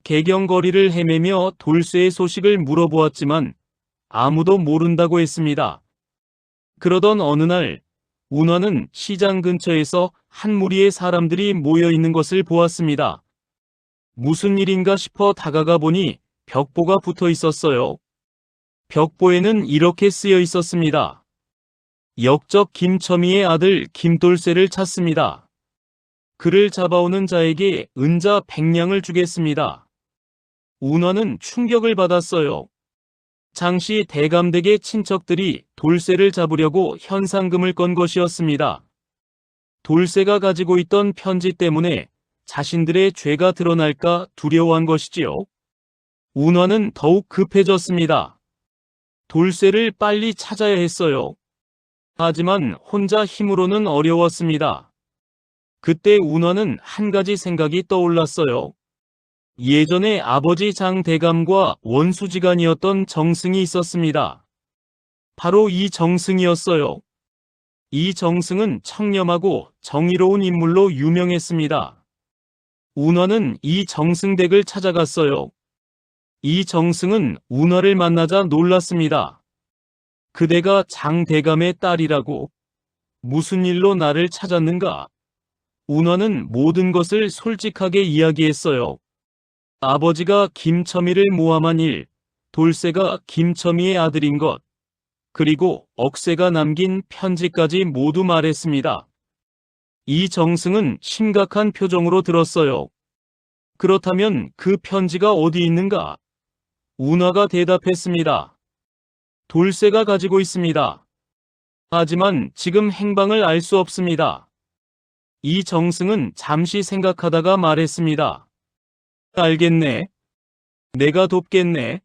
개경거리를 헤매며 돌쇠의 소식을 물어보았지만 아무도 모른다고 했습니다. 그러던 어느 날 운화는 시장 근처에서 한 무리의 사람들이 모여 있는 것을 보았습니다. 무슨 일인가 싶어 다가가 보니 벽보가 붙어 있었어요. 벽보에는 이렇게 쓰여 있었습니다. 역적 김첨이의 아들 김돌쇠를 찾습니다. 그를 잡아오는 자에게 은자 100냥을 주겠습니다. 운화는 충격을 받았어요. 장씨 대감댁의 친척들이 돌쇠를 잡으려고 현상금을 건 것이었습니다. 돌쇠가 가지고 있던 편지 때문에 자신들의 죄가 드러날까 두려워한 것이지요. 운화는 더욱 급해졌습니다. 돌쇠를 빨리 찾아야 했어요. 하지만 혼자 힘으로는 어려웠습니다. 그때 운화는 한 가지 생각이 떠올랐어요. 예전에 아버지 장대감과 원수지간이었던 정승이 있었습니다. 바로 이 정승이었어요. 이 정승은 청렴하고 정의로운 인물로 유명했습니다. 운화는 이 정승댁을 찾아갔어요. 이 정승은 운화를 만나자 놀랐습니다. 그대가 장대감의 딸이라고? 무슨 일로 나를 찾았는가? 운화는 모든 것을 솔직하게 이야기했어요. 아버지가 김첨이를 모함한 일, 돌쇠가 김첨이의 아들인 것, 그리고 억새가 남긴 편지까지 모두 말했습니다. 이 정승은 심각한 표정으로 들었어요. 그렇다면 그 편지가 어디 있는가? 운화가 대답했습니다. 돌쇠가 가지고 있습니다. 하지만 지금 행방을 알 수 없습니다. 이 정승은 잠시 생각하다가 말했습니다. 알겠네. 내가 돕겠네.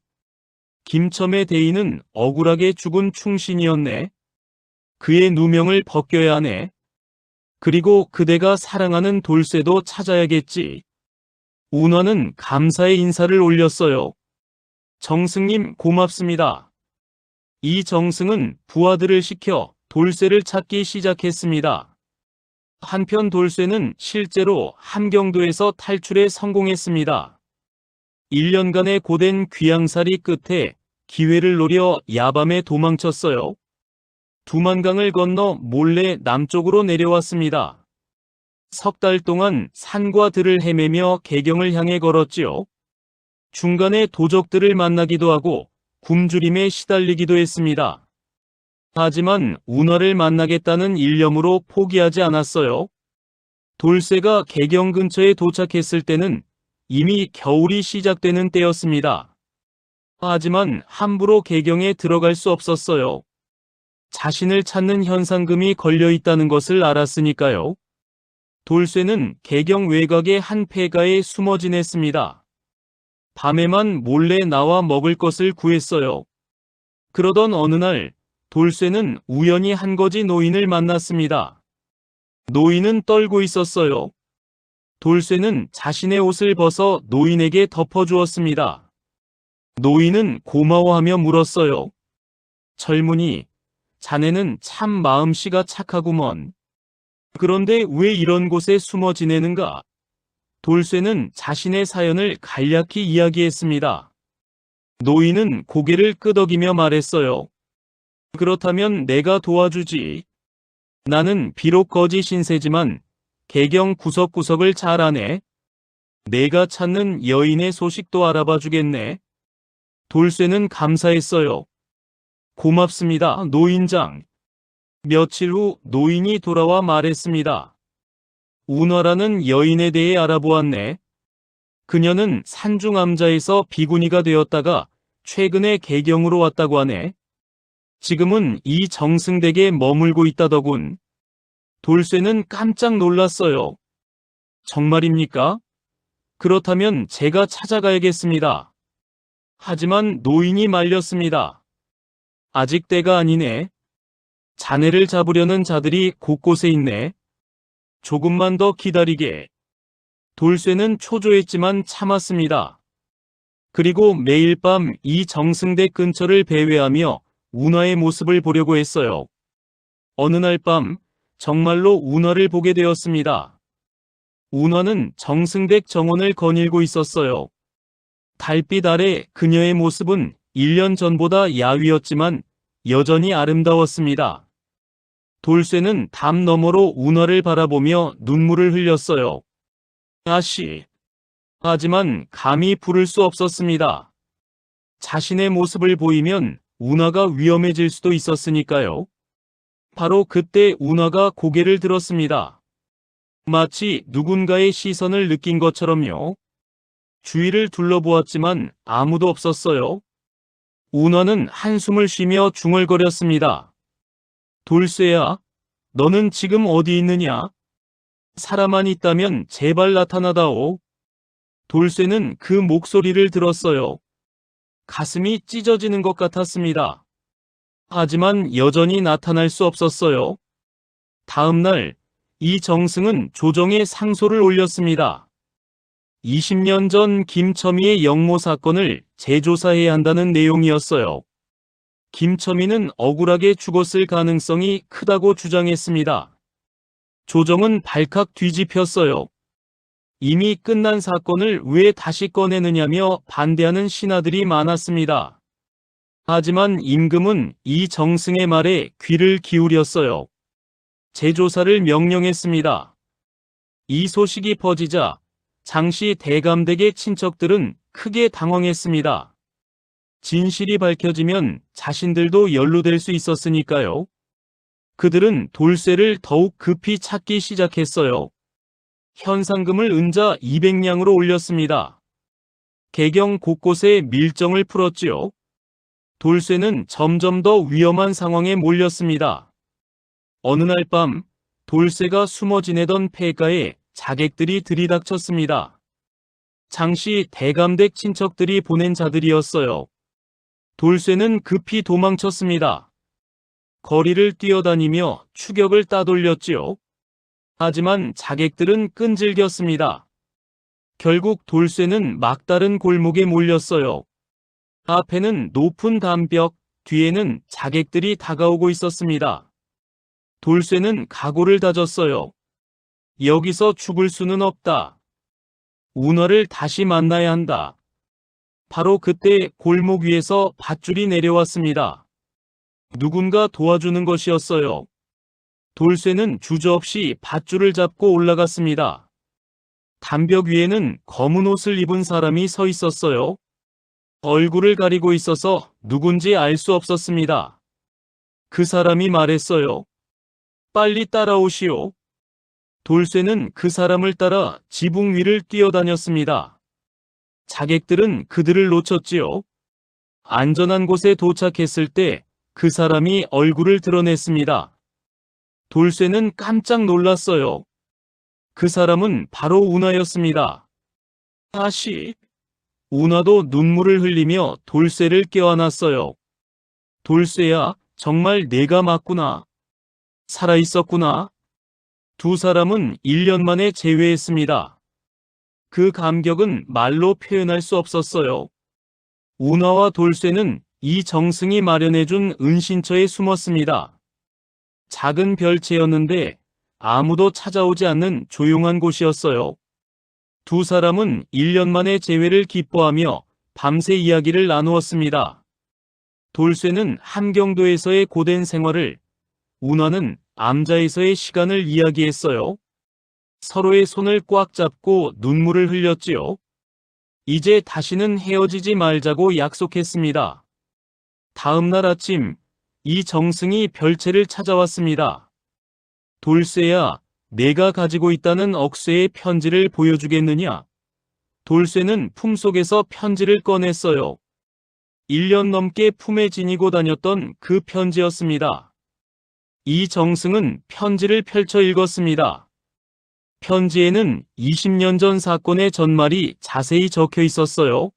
김첨의 대인은 억울하게 죽은 충신이었네. 그의 누명을 벗겨야 하네. 그리고 그대가 사랑하는 돌쇠도 찾아야겠지. 운화는 감사의 인사를 올렸어요. 정승님 고맙습니다. 이 정승은 부하들을 시켜 돌쇠를 찾기 시작했습니다. 한편 돌쇠는 실제로 함경도에서 탈출에 성공했습니다. 1년간의 고된 귀양살이 끝에 기회를 노려 야밤에 도망쳤어요. 두만강을 건너 몰래 남쪽으로 내려왔습니다. 석 달 동안 산과 들을 헤매며 개경을 향해 걸었지요. 중간에 도적들을 만나기도 하고 굶주림에 시달리기도 했습니다. 하지만 운화를 만나겠다는 일념으로 포기하지 않았어요. 돌쇠가 개경 근처에 도착했을 때는 이미 겨울이 시작되는 때였습니다. 하지만 함부로 개경에 들어갈 수 없었어요. 자신을 찾는 현상금이 걸려 있다는 것을 알았으니까요. 돌쇠는 개경 외곽의 한 폐가에 숨어 지냈습니다. 밤에만 몰래 나와 먹을 것을 구했어요. 그러던 어느 날 돌쇠는 우연히 한 거지 노인을 만났습니다. 노인은 떨고 있었어요. 돌쇠는 자신의 옷을 벗어 노인에게 덮어주었습니다. 노인은 고마워하며 물었어요. 젊은이, 자네는 참 마음씨가 착하구먼. 그런데 왜 이런 곳에 숨어 지내는가? 돌쇠는 자신의 사연을 간략히 이야기했습니다. 노인은 고개를 끄덕이며 말했어요. 그렇다면 내가 도와주지. 나는 비록 거지 신세지만 개경 구석구석을 잘 아네. 내가 찾는 여인의 소식도 알아봐 주겠네. 돌쇠는 감사했어요. 고맙습니다, 노인장. 며칠 후 노인이 돌아와 말했습니다. 운화라는 여인에 대해 알아보았네. 그녀는 산중암자에서 비구니가 되었다가 최근에 개경으로 왔다고 하네. 지금은 이 정승댁에 머물고 있다더군. 돌쇠는 깜짝 놀랐어요. 정말입니까? 그렇다면 제가 찾아가야겠습니다. 하지만 노인이 말렸습니다. 아직 때가 아니네. 자네를 잡으려는 자들이 곳곳에 있네. 조금만 더 기다리게. 돌쇠는 초조했지만 참았습니다. 그리고 매일 밤 이 정승댁 근처를 배회하며 운하의 모습을 보려고 했어요. 어느 날 밤 정말로 운하를 보게 되었습니다. 운하는 정승댁 정원을 거닐고 있었어요. 달빛 아래 그녀의 모습은 1년 전보다 야위었지만 여전히 아름다웠습니다. 돌쇠는 담 너머로 운하를 바라보며 눈물을 흘렸어요. 아씨. 하지만 감히 부를 수 없었습니다. 자신의 모습을 보이면 운하가 위험해질 수도 있었으니까요. 바로 그때 운하가 고개를 들었습니다. 마치 누군가의 시선을 느낀 것처럼요. 주위를 둘러보았지만 아무도 없었어요. 운하는 한숨을 쉬며 중얼거렸습니다. 돌쇠야, 너는 지금 어디 있느냐? 사람만 있다면 제발 나타나다오. 돌쇠는 그 목소리를 들었어요. 가슴이 찢어지는 것 같았습니다. 하지만 여전히 나타날 수 없었어요. 다음 날, 이 정승은 조정에 상소를 올렸습니다. 20년 전 김첨희의 영모 사건을 재조사해야 한다는 내용이었어요. 김첨희는 억울하게 죽었을 가능성이 크다고 주장했습니다. 조정은 발칵 뒤집혔어요. 이미 끝난 사건을 왜 다시 꺼내느냐며 반대하는 신하들이 많았습니다. 하지만 임금은 이 정승의 말에 귀를 기울였어요. 재조사를 명령했습니다. 이 소식이 퍼지자 장씨 대감댁의 친척들은 크게 당황했습니다. 진실이 밝혀지면 자신들도 연루될 수 있었으니까요. 그들은 돌쇠를 더욱 급히 찾기 시작했어요. 현상금을 은자 200냥으로 올렸습니다. 개경 곳곳에 밀정을 풀었지요. 돌쇠는 점점 더 위험한 상황에 몰렸습니다. 어느 날 밤 돌쇠가 숨어 지내던 폐가에 자객들이 들이닥쳤습니다. 장씨 대감댁 친척들이 보낸 자들이었어요. 돌쇠는 급히 도망쳤습니다. 거리를 뛰어다니며 추격을 따돌렸지요. 하지만 자객들은 끈질겼습니다. 결국 돌쇠는 막다른 골목에 몰렸어요. 앞에는 높은 담벽, 뒤에는 자객들이 다가오고 있었습니다. 돌쇠는 각오를 다졌어요. 여기서 죽을 수는 없다. 운하를 다시 만나야 한다. 바로 그때 골목 위에서 밧줄이 내려왔습니다. 누군가 도와주는 것이었어요. 돌쇠는 주저없이 밧줄을 잡고 올라갔습니다. 담벽 위에는 검은 옷을 입은 사람이 서 있었어요. 얼굴을 가리고 있어서 누군지 알 수 없었습니다. 그 사람이 말했어요. 빨리 따라오시오. 돌쇠는 그 사람을 따라 지붕 위를 뛰어다녔습니다. 자객들은 그들을 놓쳤지요. 안전한 곳에 도착했을 때 그 사람이 얼굴을 드러냈습니다. 돌쇠는 깜짝 놀랐어요. 그 사람은 바로 운하였습니다. 아씨! 운하도 눈물을 흘리며 돌쇠를 껴안았어요. 돌쇠야, 정말 내가 맞구나. 살아있었구나. 두 사람은 1년 만에 재회했습니다. 그 감격은 말로 표현할 수 없었어요. 운하와 돌쇠는 이 정승이 마련해준 은신처에 숨었습니다. 작은 별채였는데 아무도 찾아오지 않는 조용한 곳이었어요. 두 사람은 1년 만에 재회를 기뻐하며 밤새 이야기를 나누었습니다. 돌쇠는 함경도에서의 고된 생활을, 운하는 암자에서의 시간을 이야기했어요. 서로의 손을 꽉 잡고 눈물을 흘렸지요. 이제 다시는 헤어지지 말자고 약속했습니다. 다음 날 아침, 이 정승이 별채를 찾아왔습니다. 돌쇠야, 내가 가지고 있다는 억새의 편지를 보여주겠느냐? 돌쇠는 품속에서 편지를 꺼냈어요. 1년 넘게 품에 지니고 다녔던 그 편지였습니다. 이정승은 편지를 펼쳐 읽었습니다. 편지에는 20년 전 사건의 전말이 자세히 적혀 있었어요.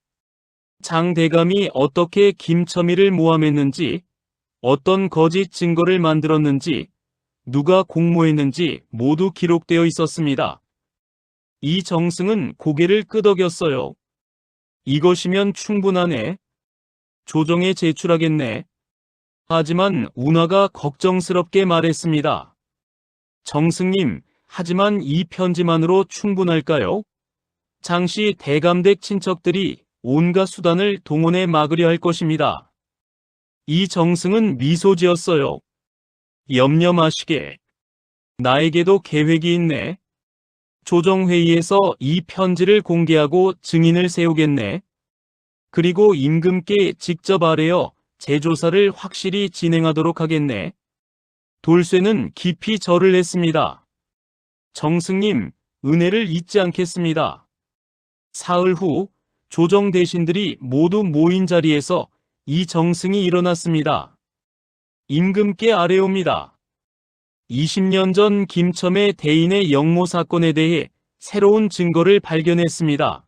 장 대감이 어떻게 김첨일을 모함했는지, 어떤 거짓 증거를 만들었는지, 누가 공모했는지 모두 기록되어 있었습니다. 이정승은 고개를 끄덕였어요. 이것이면 충분하네. 조정에 제출하겠네. 하지만 운하가 걱정스럽게 말했습니다. 정승님, 하지만 이 편지만으로 충분할까요? 장씨 대감댁 친척들이 온갖 수단을 동원해 막으려 할 것입니다. 이정승은 미소 지었어요. 염려 마시게. 나에게도 계획이 있네. 조정회의에서 이 편지를 공개하고 증인을 세우겠네. 그리고 임금께 직접 아뢰어 재조사를 확실히 진행하도록 하겠네. 돌쇠는 깊이 절을 했습니다. 정승님, 은혜를 잊지 않겠습니다. 사흘 후 조정 대신들이 모두 모인 자리에서 이정승이 일어났습니다. 임금께 아뢰옵니다. 20년 전 김첨의 대인의 영모 사건에 대해 새로운 증거를 발견했습니다.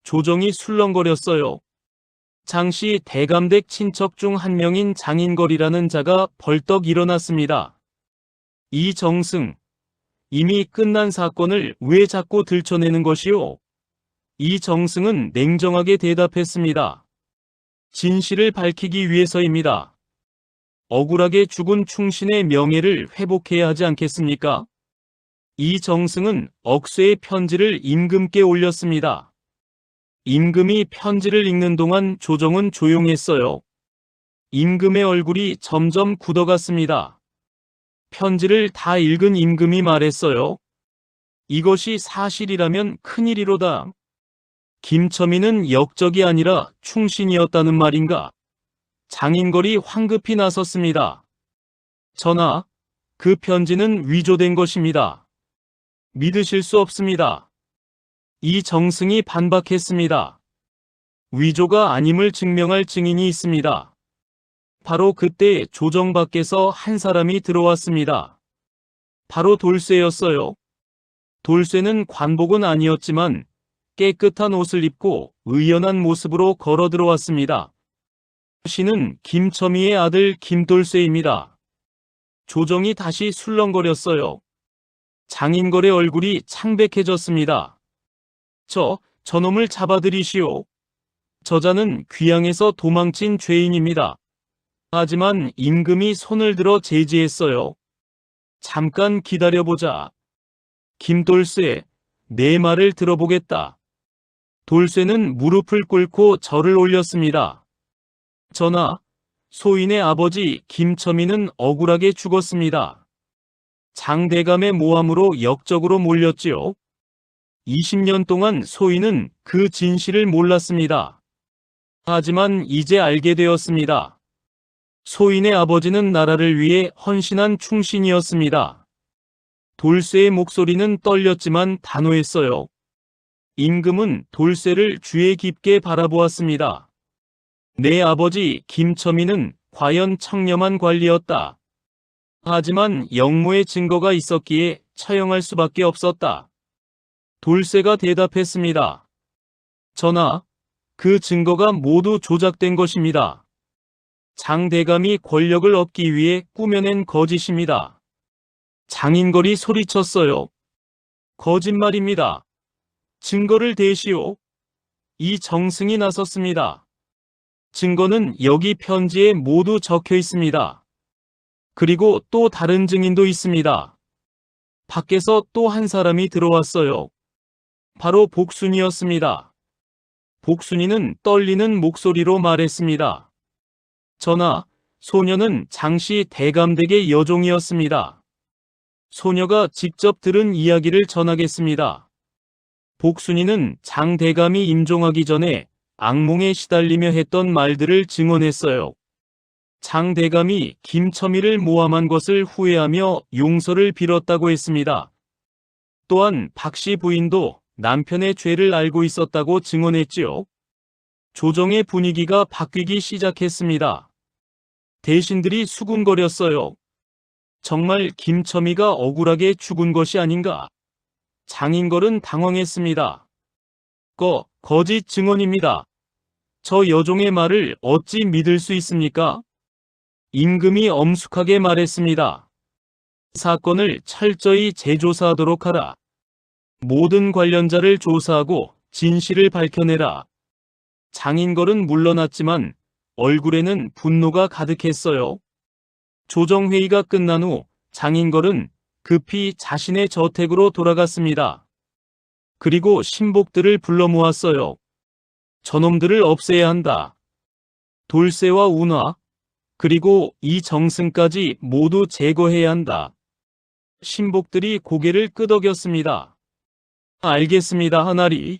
조정이 술렁거렸어요. 장씨 대감댁 친척 중 한 명인 장인걸이라는 자가 벌떡 일어났습니다. 이정승, 이미 끝난 사건을 왜 자꾸 들춰내는 것이오? 이정승은 냉정하게 대답했습니다. 진실을 밝히기 위해서입니다. 억울하게 죽은 충신의 명예를 회복해야 하지 않겠습니까? 이정승은 억쇠의 편지를 임금께 올렸습니다. 임금이 편지를 읽는 동안 조정은 조용했어요. 임금의 얼굴이 점점 굳어갔습니다. 편지를 다 읽은 임금이 말했어요. 이것이 사실이라면 큰일이로다. 김첨이는 역적이 아니라 충신이었다는 말인가? 장인걸이 황급히 나섰습니다. 전하, 그 편지는 위조된 것입니다. 믿으실 수 없습니다. 이정승이 반박했습니다. 위조가 아님을 증명할 증인이 있습니다. 바로 그때 조정 밖에서 한 사람이 들어왔습니다. 바로 돌쇠였어요. 돌쇠는 관복은 아니었지만 깨끗한 옷을 입고 의연한 모습으로 걸어 들어왔습니다. 씨는 김첨이의 아들 김돌쇠입니다. 조정이 다시 술렁거렸어요. 장인걸의 얼굴이 창백해졌습니다. 저놈을 잡아들이시오. 저자는 귀양에서 도망친 죄인입니다. 하지만 임금이 손을 들어 제지했어요. 잠깐 기다려보자. 김돌쇠, 내 말을 들어보겠다. 돌쇠는 무릎을 꿇고 절을 올렸습니다. 전하, 소인의 아버지 김첨이는 억울하게 죽었습니다. 장대감의 모함으로 역적으로 몰렸지요. 20년 동안 소인은 그 진실을 몰랐습니다. 하지만 이제 알게 되었습니다. 소인의 아버지는 나라를 위해 헌신한 충신이었습니다. 돌쇠의 목소리는 떨렸지만 단호했어요. 임금은 돌쇠를 주의 깊게 바라보았습니다. 내 아버지 김첨이는 과연 청렴한 관리였다. 하지만 영모의 증거가 있었기에 처형할 수밖에 없었다. 돌쇠가 대답했습니다. 전하, 그 증거가 모두 조작된 것입니다. 장대감이 권력을 얻기 위해 꾸며낸 거짓입니다. 장인걸이 소리쳤어요. 거짓말입니다. 증거를 대시오. 이정승이 나섰습니다. 증거는 여기 편지에 모두 적혀 있습니다. 그리고 또 다른 증인도 있습니다. 밖에서 또 한 사람이 들어왔어요. 바로 복순이었습니다. 복순이는 떨리는 목소리로 말했습니다. 전하, 소녀는 장씨 대감댁의 여종이었습니다. 소녀가 직접 들은 이야기를 전하겠습니다. 복순이는 장 대감이 임종하기 전에 악몽에 시달리며 했던 말들을 증언했어요. 장 대감이 김첨이를 모함한 것을 후회하며 용서를 빌었다고 했습니다. 또한 박씨 부인도 남편의 죄를 알고 있었다고 증언했지요. 조정의 분위기가 바뀌기 시작했습니다. 대신들이 수군거렸어요. 정말 김첨이가 억울하게 죽은 것이 아닌가? 장인걸은 당황했습니다. 거짓 증언입니다. 저 여종의 말을 어찌 믿을 수 있습니까? 임금이 엄숙하게 말했습니다. 사건을 철저히 재조사하도록 하라. 모든 관련자를 조사하고 진실을 밝혀내라. 장인걸은 물러났지만 얼굴에는 분노가 가득했어요. 조정회의가 끝난 후 장인걸은 급히 자신의 저택으로 돌아갔습니다. 그리고 신복들을 불러 모았어요. 저놈들을 없애야 한다. 돌쇠와 운하, 그리고 이 정승까지 모두 제거해야 한다. 신복들이 고개를 끄덕였습니다. 알겠습니다, 하나리.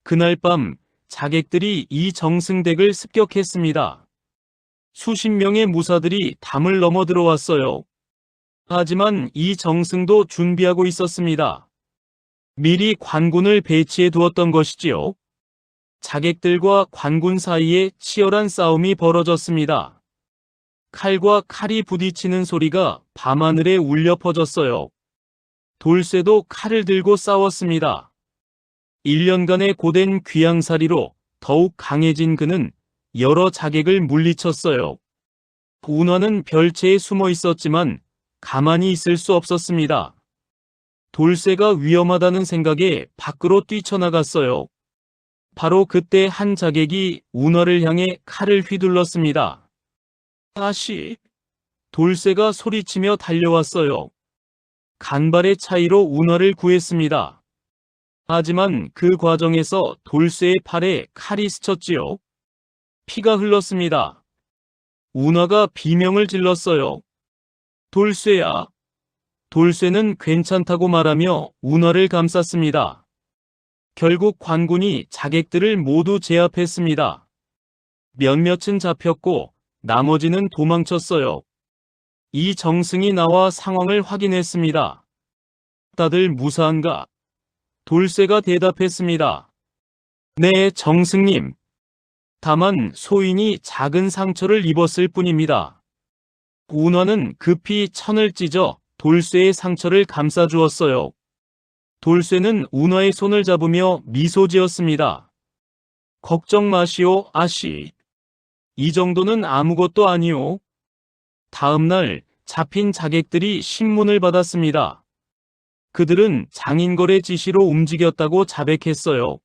그날 밤 자객들이 이 정승댁을 습격했습니다. 수십 명의 무사들이 담을 넘어 들어왔어요. 하지만 이 정승도 준비하고 있었습니다. 미리 관군을 배치해 두었던 것이지요. 자객들과 관군 사이에 치열한 싸움이 벌어졌습니다. 칼과 칼이 부딪히는 소리가 밤하늘에 울려 퍼졌어요. 돌쇠도 칼을 들고 싸웠습니다. 1년간의 고된 귀양살이로 더욱 강해진 그는 여러 자객을 물리쳤어요. 운하는 별채에 숨어 있었지만 가만히 있을 수 없었습니다. 돌쇠가 위험하다는 생각에 밖으로 뛰쳐나갔어요. 바로 그때 한 자객이 운하를 향해 칼을 휘둘렀습니다. 아씨! 돌쇠가 소리치며 달려왔어요. 간발의 차이로 운하를 구했습니다. 하지만 그 과정에서 돌쇠의 팔에 칼이 스쳤지요. 피가 흘렀습니다. 운하가 비명을 질렀어요. 돌쇠야! 돌쇠는 괜찮다고 말하며 운하를 감쌌습니다. 결국 관군이 자객들을 모두 제압했습니다. 몇몇은 잡혔고 나머지는 도망쳤어요. 이 정승이 나와 상황을 확인했습니다. 다들 무사한가? 돌쇠가 대답했습니다. 네, 정승님. 다만 소인이 작은 상처를 입었을 뿐입니다. 운하는 급히 천을 찢어 돌쇠의 상처를 감싸주었어요. 돌쇠는 운하의 손을 잡으며 미소 지었습니다. 걱정 마시오, 아씨. 이 정도는 아무것도 아니오. 다음 날 잡힌 자객들이 신문을 받았습니다. 그들은 장인걸의 지시로 움직였다고 자백했어요.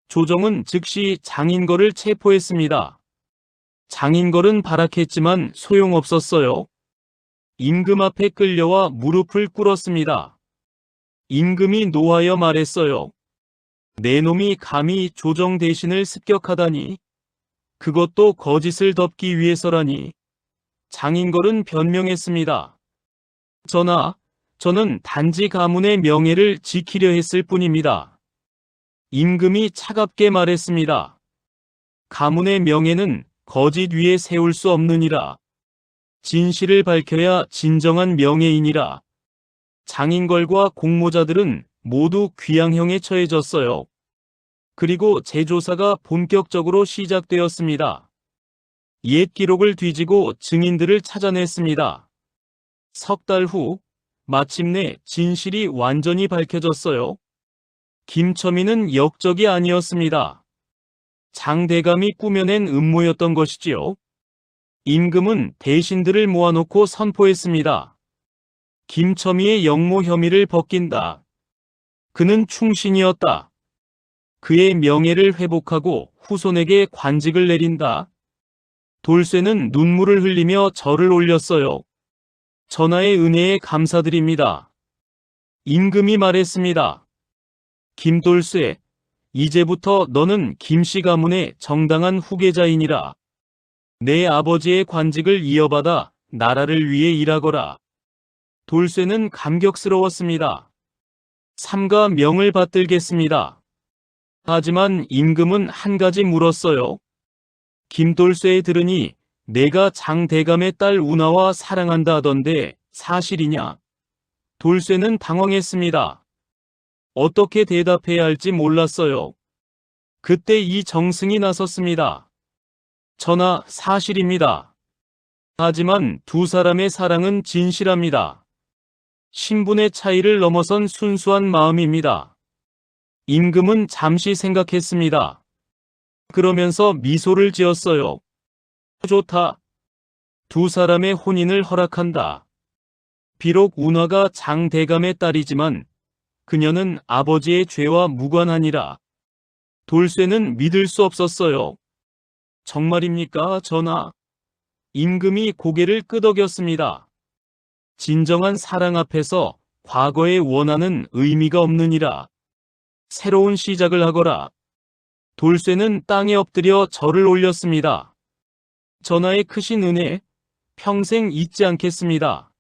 조정은 즉시 장인걸을 체포했습니다. 장인걸은 발악했지만 소용없었어요. 임금 앞에 끌려와 무릎을 꿇었습니다. 임금이 노하여 말했어요. 내 놈이 감히 조정 대신을 습격하다니. 그것도 거짓을 덮기 위해서라니. 장인걸은 변명했습니다. 전하, 저는 단지 가문의 명예를 지키려 했을 뿐입니다. 임금이 차갑게 말했습니다. 가문의 명예는 거짓 위에 세울 수 없느니라. 진실을 밝혀야 진정한 명예이니라. 장인걸과 공모자들은 모두 귀양형에 처해졌어요. 그리고 재조사가 본격적으로 시작되었습니다. 옛 기록을 뒤지고 증인들을 찾아냈습니다. 석 달 후 마침내 진실이 완전히 밝혀졌어요. 김첨이는 역적이 아니었습니다. 장대감이 꾸며낸 음모였던 것이지요. 임금은 대신들을 모아놓고 선포했습니다. 김첨이의 역모 혐의를 벗긴다. 그는 충신이었다. 그의 명예를 회복하고 후손에게 관직을 내린다. 돌쇠는 눈물을 흘리며 절을 올렸어요. 전하의 은혜에 감사드립니다. 임금이 말했습니다. 김돌쇠, 이제부터 너는 김씨 가문의 정당한 후계자이니라. 내 아버지의 관직을 이어받아 나라를 위해 일하거라. 돌쇠는 감격스러웠습니다. 삼가 명을 받들겠습니다. 하지만 임금은 한 가지 물었어요. 김돌쇠에 들으니 내가 장대감의 딸 운하와 사랑한다 하던데 사실이냐? 돌쇠는 당황했습니다. 어떻게 대답해야 할지 몰랐어요. 그때 이 정승이 나섰습니다. 전하, 사실입니다. 하지만 두 사람의 사랑은 진실합니다. 신분의 차이를 넘어선 순수한 마음입니다. 임금은 잠시 생각했습니다. 그러면서 미소를 지었어요. 좋다. 두 사람의 혼인을 허락한다. 비록 운하가 장대감의 딸이지만 그녀는 아버지의 죄와 무관하니라. 돌쇠는 믿을 수 없었어요. 정말입니까, 전하? 임금이 고개를 끄덕였습니다. 진정한 사랑 앞에서 과거의 원한은 의미가 없느니라. 새로운 시작을 하거라. 돌쇠는 땅에 엎드려 절을 올렸습니다. 전하의 크신 은혜, 평생 잊지 않겠습니다.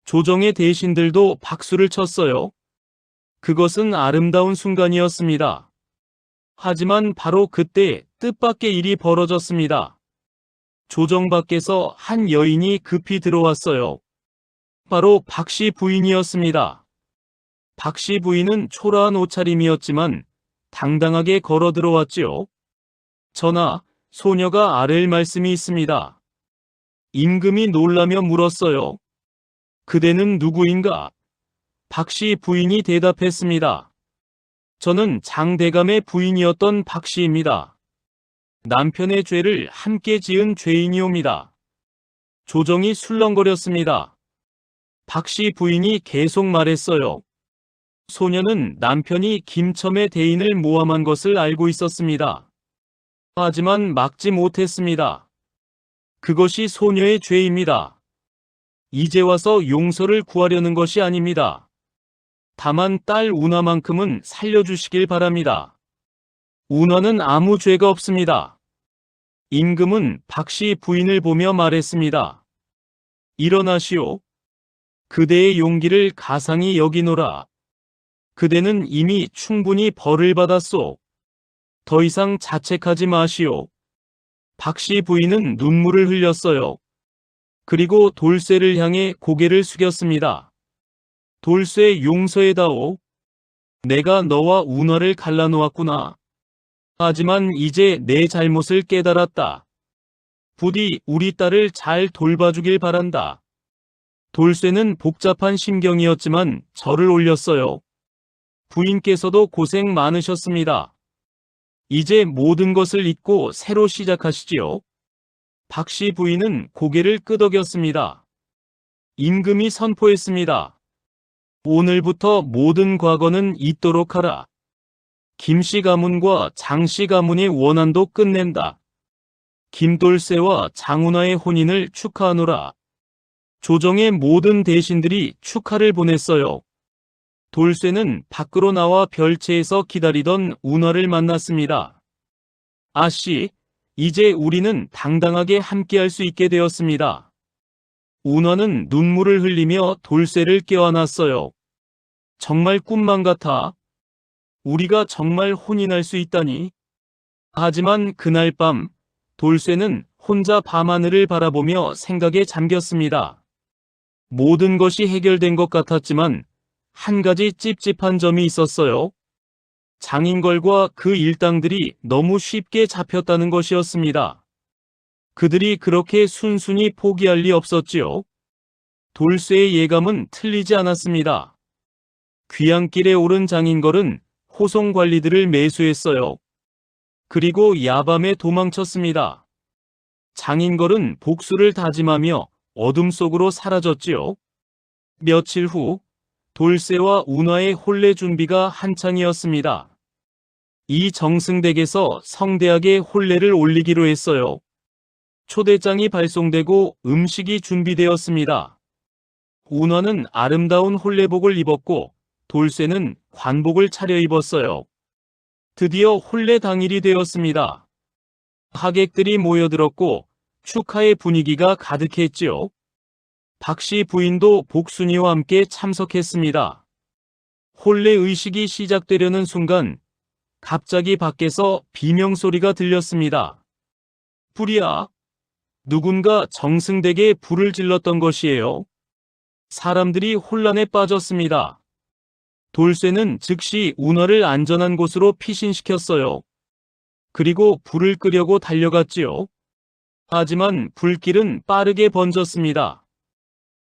조정의 대신들도 박수를 쳤어요. 그것은 아름다운 순간이었습니다. 하지만 바로 그때 뜻밖의 일이 벌어졌습니다. 조정 밖에서 한 여인이 급히 들어왔어요. 바로 박씨 부인이었습니다. 박씨 부인은 초라한 옷차림이었지만 당당하게 걸어 들어왔지요. 전하, 소녀가 아랠 말씀이 있습니다. 임금이 놀라며 물었어요. 그대는 누구인가? 박씨 부인이 대답했습니다. 저는 장대감의 부인이었던 박씨입니다. 남편의 죄를 함께 지은 죄인이옵니다. 조정이 술렁거렸습니다. 박씨 부인이 계속 말했어요. 소녀는 남편이 김첨의 대인을 모함한 것을 알고 있었습니다. 하지만 막지 못했습니다. 그것이 소녀의 죄입니다. 이제 와서 용서를 구하려는 것이 아닙니다. 다만 딸 운하만큼은 살려주시길 바랍니다. 운하는 아무 죄가 없습니다. 임금은 박씨 부인을 보며 말했습니다. 일어나시오. 그대의 용기를 가상히 여기노라. 그대는 이미 충분히 벌을 받았소. 더 이상 자책하지 마시오. 박씨 부인은 눈물을 흘렸어요. 그리고 돌쇠를 향해 고개를 숙였습니다. 돌쇠, 용서해다오. 내가 너와 운하를 갈라놓았구나. 하지만 이제 내 잘못을 깨달았다. 부디 우리 딸을 잘 돌봐주길 바란다. 돌쇠는 복잡한 심경이었지만 절을 올렸어요. 부인께서도 고생 많으셨습니다. 이제 모든 것을 잊고 새로 시작하시지요. 박씨 부인은 고개를 끄덕였습니다. 임금이 선포했습니다. 오늘부터 모든 과거는 잊도록 하라. 김씨 가문과 장씨 가문의 원한도 끝낸다. 김돌쇠와 장운하의 혼인을 축하하노라. 조정의 모든 대신들이 축하를 보냈어요. 돌쇠는 밖으로 나와 별채에서 기다리던 운하를 만났습니다. 아씨, 이제 우리는 당당하게 함께할 수 있게 되었습니다. 운하는 눈물을 흘리며 돌쇠를 껴안았어요. 정말 꿈만 같아. 우리가 정말 혼인할 수 있다니. 하지만 그날 밤, 돌쇠는 혼자 밤하늘을 바라보며 생각에 잠겼습니다. 모든 것이 해결된 것 같았지만 한 가지 찝찝한 점이 있었어요. 장인걸과 그 일당들이 너무 쉽게 잡혔다는 것이었습니다. 그들이 그렇게 순순히 포기할 리 없었지요. 돌쇠의 예감은 틀리지 않았습니다. 귀향길에 오른 장인걸은 호송 관리들을 매수했어요. 그리고 야밤에 도망쳤습니다. 장인걸은 복수를 다짐하며 어둠 속으로 사라졌지요. 며칠 후 돌쇠와 운하의 혼례 준비가 한창이었습니다. 이 정승댁에서 성대하게 혼례를 올리기로 했어요. 초대장이 발송되고 음식이 준비되었습니다. 운하는 아름다운 혼례복을 입었고 돌쇠는 관복을 차려입었어요. 드디어 혼례 당일이 되었습니다. 하객들이 모여들었고 축하의 분위기가 가득했지요. 박씨 부인도 복순이와 함께 참석했습니다. 혼례 의식이 시작되려는 순간 갑자기 밖에서 비명소리가 들렸습니다. 불이야! 누군가 정승댁에 불을 질렀던 것이에요. 사람들이 혼란에 빠졌습니다. 돌쇠는 즉시 운하를 안전한 곳으로 피신시켰어요. 그리고 불을 끄려고 달려갔지요. 하지만 불길은 빠르게 번졌습니다.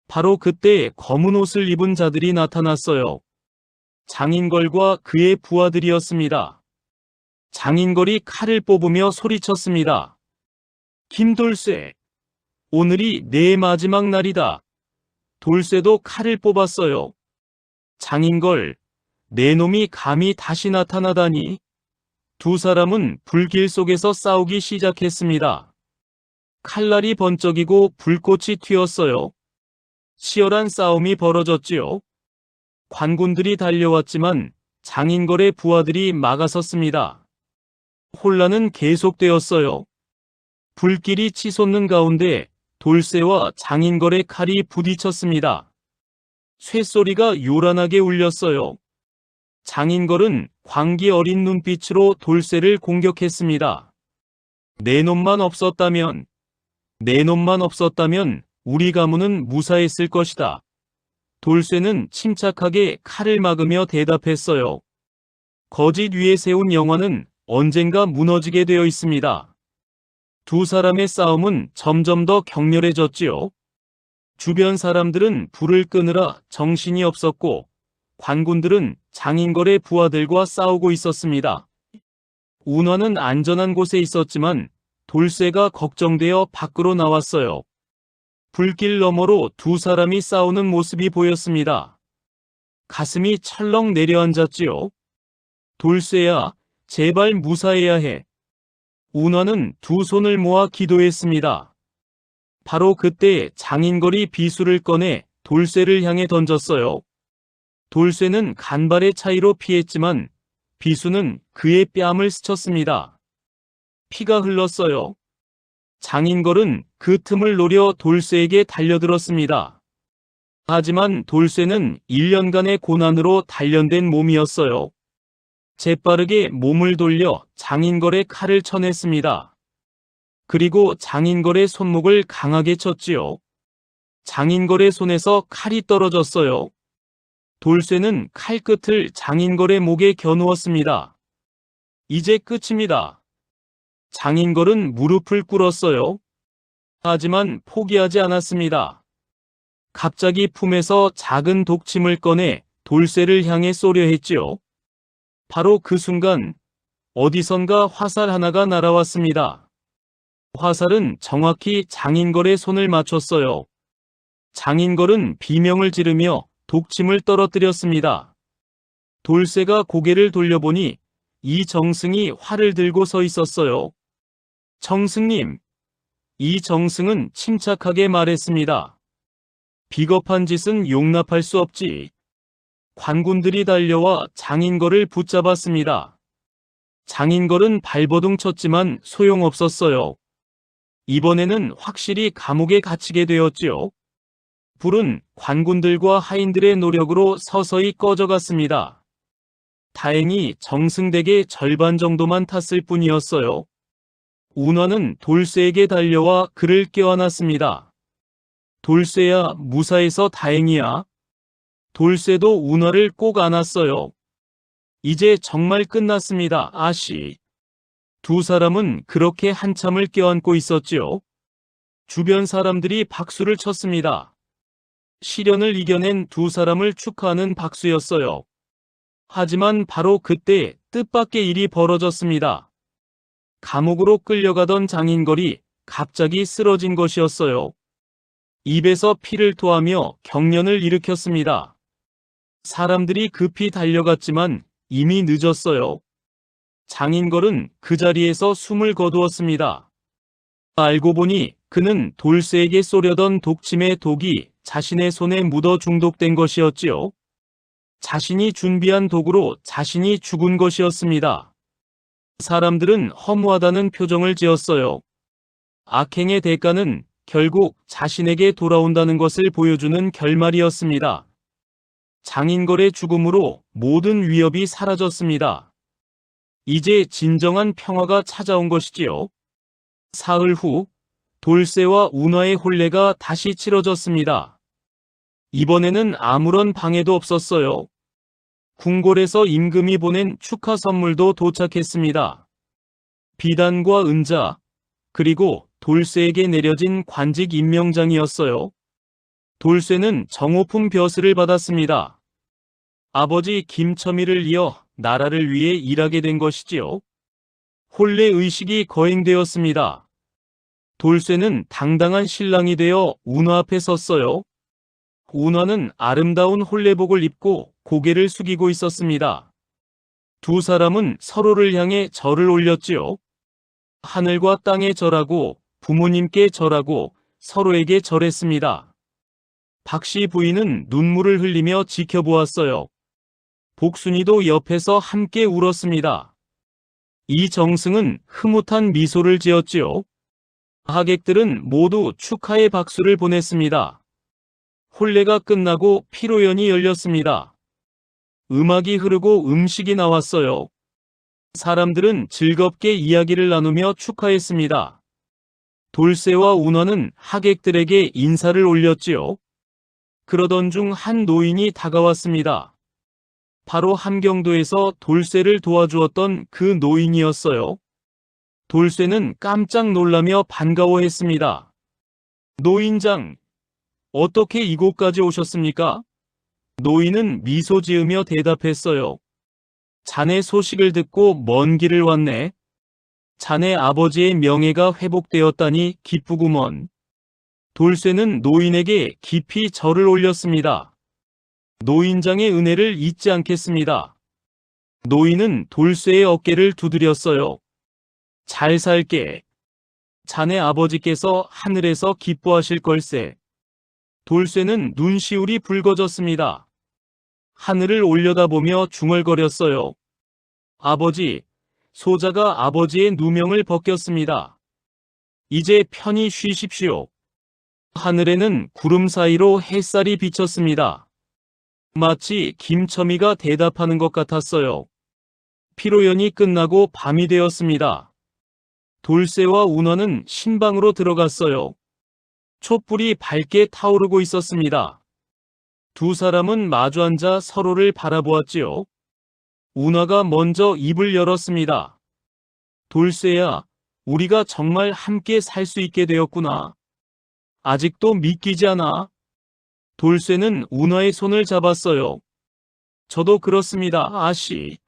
바로 그때 검은 옷을 입은 자들이 나타났어요. 장인걸과 그의 부하들이었습니다. 장인걸이 칼을 뽑으며 소리쳤습니다. 김돌쇠, 오늘이 내 마지막 날이다. 돌쇠도 칼을 뽑았어요. 장인걸, 내 놈이 감히 다시 나타나다니. 두 사람은 불길 속에서 싸우기 시작했습니다. 칼날이 번쩍이고 불꽃이 튀었어요. 치열한 싸움이 벌어졌지요. 관군들이 달려왔지만 장인걸의 부하들이 막아섰습니다. 혼란은 계속되었어요. 불길이 치솟는 가운데 돌쇠와 장인걸의 칼이 부딪혔습니다. 쇠소리가 요란하게 울렸어요. 장인걸은 광기 어린 눈빛으로 돌쇠를 공격했습니다. 내 놈만 없었다면 우리 가문은 무사했을 것이다. 돌쇠는 침착하게 칼을 막으며 대답했어요. 거짓 위에 세운 영화는 언젠가 무너지게 되어 있습니다. 두 사람의 싸움은 점점 더 격렬해졌지요. 주변 사람들은 불을 끄느라 정신이 없었고 관군들은 장인걸의 부하들과 싸우고 있었습니다. 운하는 안전한 곳에 있었지만 돌쇠가 걱정되어 밖으로 나왔어요. 불길 너머로 두 사람이 싸우는 모습이 보였습니다. 가슴이 철렁 내려앉았지요. 돌쇠야, 제발 무사해야 해. 운하는 두 손을 모아 기도했습니다. 바로 그때 장인걸이 비수를 꺼내 돌쇠를 향해 던졌어요. 돌쇠는 간발의 차이로 피했지만 비수는 그의 뺨을 스쳤습니다. 피가 흘렀어요. 장인걸은 그 틈을 노려 돌쇠에게 달려들었습니다. 하지만 돌쇠는 1년간의 고난으로 단련된 몸이었어요. 재빠르게 몸을 돌려 장인걸의 칼을 쳐냈습니다. 그리고 장인걸의 손목을 강하게 쳤지요. 장인걸의 손에서 칼이 떨어졌어요. 돌쇠는 칼끝을 장인걸의 목에 겨누었습니다. 이제 끝입니다. 장인걸은 무릎을 꿇었어요. 하지만 포기하지 않았습니다. 갑자기 품에서 작은 독침을 꺼내 돌쇠를 향해 쏘려 했지요. 바로 그 순간 어디선가 화살 하나가 날아왔습니다. 화살은 정확히 장인걸의 손을 맞췄어요. 장인걸은 비명을 지르며 독침을 떨어뜨렸습니다. 돌쇠가 고개를 돌려보니 이정승이 활을 들고 서 있었어요. 정승님, 이정승은 침착하게 말했습니다. 비겁한 짓은 용납할 수 없지. 관군들이 달려와 장인걸을 붙잡았습니다. 장인걸은 발버둥 쳤지만 소용없었어요. 이번에는 확실히 감옥에 갇히게 되었지요. 불은 관군들과 하인들의 노력으로 서서히 꺼져갔습니다. 다행히 정승댁의 절반 정도만 탔을 뿐이었어요. 운하는 돌쇠에게 달려와 그를 껴안았습니다. 돌쇠야, 무사해서 다행이야. 돌쇠도 운하를 꼭 안았어요. 이제 정말 끝났습니다, 아씨. 두 사람은 그렇게 한참을 껴안고 있었지요. 주변 사람들이 박수를 쳤습니다. 시련을 이겨낸 두 사람을 축하하는 박수였어요. 하지만 바로 그때 뜻밖의 일이 벌어졌습니다. 감옥으로 끌려가던 장인걸이 갑자기 쓰러진 것이었어요. 입에서 피를 토하며 경련을 일으켰습니다. 사람들이 급히 달려갔지만 이미 늦었어요. 장인걸은 그 자리에서 숨을 거두었습니다. 알고 보니 그는 돌쇠에게 쏘려던 독침의 독이 자신의 손에 묻어 중독된 것이었지요. 자신이 준비한 독으로 자신이 죽은 것이었습니다. 사람들은 허무하다는 표정을 지었어요. 악행의 대가는 결국 자신에게 돌아온다는 것을 보여주는 결말이었습니다. 장인걸의 죽음으로 모든 위협이 사라졌습니다. 이제 진정한 평화가 찾아온 것이지요. 사흘 후 돌쇠와 운하의 혼례가 다시 치러졌습니다. 이번에는 아무런 방해도 없었어요. 궁궐에서 임금이 보낸 축하 선물도 도착했습니다. 비단과 은자, 그리고 돌쇠에게 내려진 관직 임명장이었어요. 돌쇠는 정오품 벼슬을 받았습니다. 아버지 김첨이를 이어 나라를 위해 일하게 된 것이지요. 혼례 의식이 거행되었습니다. 돌쇠는 당당한 신랑이 되어 운하 앞에 섰어요. 운하는 아름다운 혼례복을 입고 고개를 숙이고 있었습니다. 두 사람은 서로를 향해 절을 올렸지요. 하늘과 땅에 절하고 부모님께 절하고 서로에게 절했습니다. 박씨 부인은 눈물을 흘리며 지켜보았어요. 복순이도 옆에서 함께 울었습니다. 이 정승은 흐뭇한 미소를 지었지요. 하객들은 모두 축하의 박수를 보냈습니다. 혼례가 끝나고 피로연이 열렸습니다. 음악이 흐르고 음식이 나왔어요. 사람들은 즐겁게 이야기를 나누며 축하했습니다. 돌쇠와 운하는 하객들에게 인사를 올렸지요. 그러던 중 한 노인이 다가왔습니다. 바로 함경도에서 돌쇠를 도와주었던 그 노인이었어요. 돌쇠는 깜짝 놀라며 반가워했습니다. 노인장, 어떻게 이곳까지 오셨습니까? 노인은 미소 지으며 대답했어요. 자네 소식을 듣고 먼 길을 왔네. 자네 아버지의 명예가 회복되었다니 기쁘구먼. 돌쇠는 노인에게 깊이 절을 올렸습니다. 노인장의 은혜를 잊지 않겠습니다. 노인은 돌쇠의 어깨를 두드렸어요. 잘 살게. 자네 아버지께서 하늘에서 기뻐하실 걸세. 돌쇠는 눈시울이 붉어졌습니다. 하늘을 올려다보며 중얼거렸어요. 아버지, 소자가 아버지의 누명을 벗겼습니다. 이제 편히 쉬십시오. 하늘에는 구름 사이로 햇살이 비쳤습니다. 마치 김첨이가 대답하는 것 같았어요. 피로연이 끝나고 밤이 되었습니다. 돌쇠와 운하는 신방으로 들어갔어요. 촛불이 밝게 타오르고 있었습니다. 두 사람은 마주 앉아 서로를 바라보았지요. 운하가 먼저 입을 열었습니다. 돌쇠야, 우리가 정말 함께 살 수 있게 되었구나. 아직도 믿기지 않아? 돌쇠는 운하의 손을 잡았어요. 저도 그렇습니다, 아씨.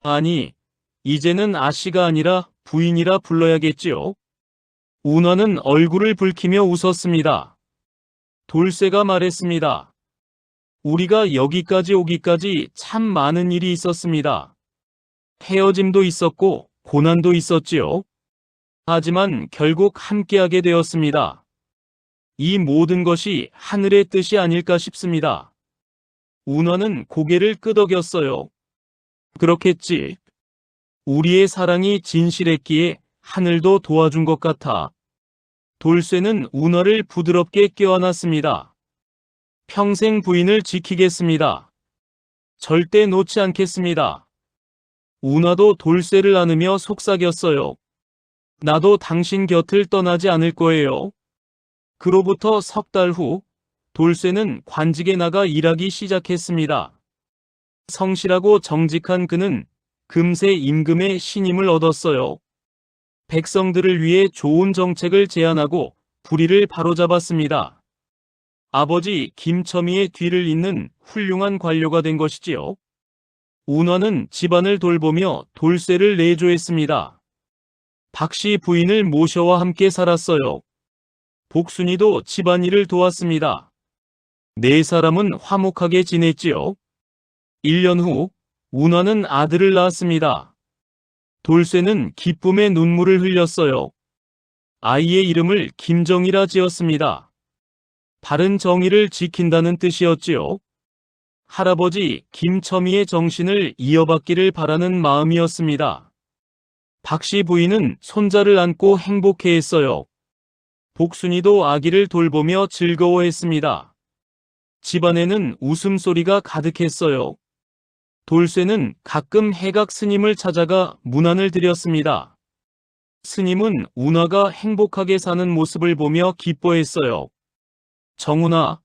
아니, 이제는 아씨가 아니라 부인이라 불러야겠지요. 운하는 얼굴을 붉히며 웃었습니다. 돌쇠가 말했습니다. 우리가 여기까지 오기까지 참 많은 일이 있었습니다. 헤어짐도 있었고 고난도 있었지요. 하지만 결국 함께하게 되었습니다. 이 모든 것이 하늘의 뜻이 아닐까 싶습니다. 운하는 고개를 끄덕였어요. 그렇겠지. 우리의 사랑이 진실했기에 하늘도 도와준 것 같아. 돌쇠는 운하를 부드럽게 껴안았습니다. 평생 부인을 지키겠습니다. 절대 놓지 않겠습니다. 운하도 돌쇠를 안으며 속삭였어요. 나도 당신 곁을 떠나지 않을 거예요. 그로부터 석 달 후, 돌쇠는 관직에 나가 일하기 시작했습니다. 성실하고 정직한 그는 금세 임금의 신임을 얻었어요. 백성들을 위해 좋은 정책을 제안하고 불의를 바로잡았습니다. 아버지 김첨이의 뒤를 잇는 훌륭한 관료가 된 것이지요. 운하는 집안을 돌보며 돌쇠를 내조했습니다. 박씨 부인을 모셔와 함께 살았어요. 복순이도 집안일을 도왔습니다. 네 사람은 화목하게 지냈지요. 1년 후 운하는 아들을 낳았습니다. 돌쇠는 기쁨의 눈물을 흘렸어요. 아이의 이름을 김정이라 지었습니다. 바른 정의를 지킨다는 뜻이었지요. 할아버지 김첨이의 정신을 이어받기를 바라는 마음이었습니다. 박씨 부인은 손자를 안고 행복해했어요. 복순이도 아기를 돌보며 즐거워했습니다. 집안에는 웃음소리가 가득했어요. 돌쇠는 가끔 해각 스님을 찾아가 문안을 드렸습니다. 스님은 운하가 행복하게 사는 모습을 보며 기뻐했어요. 정운아,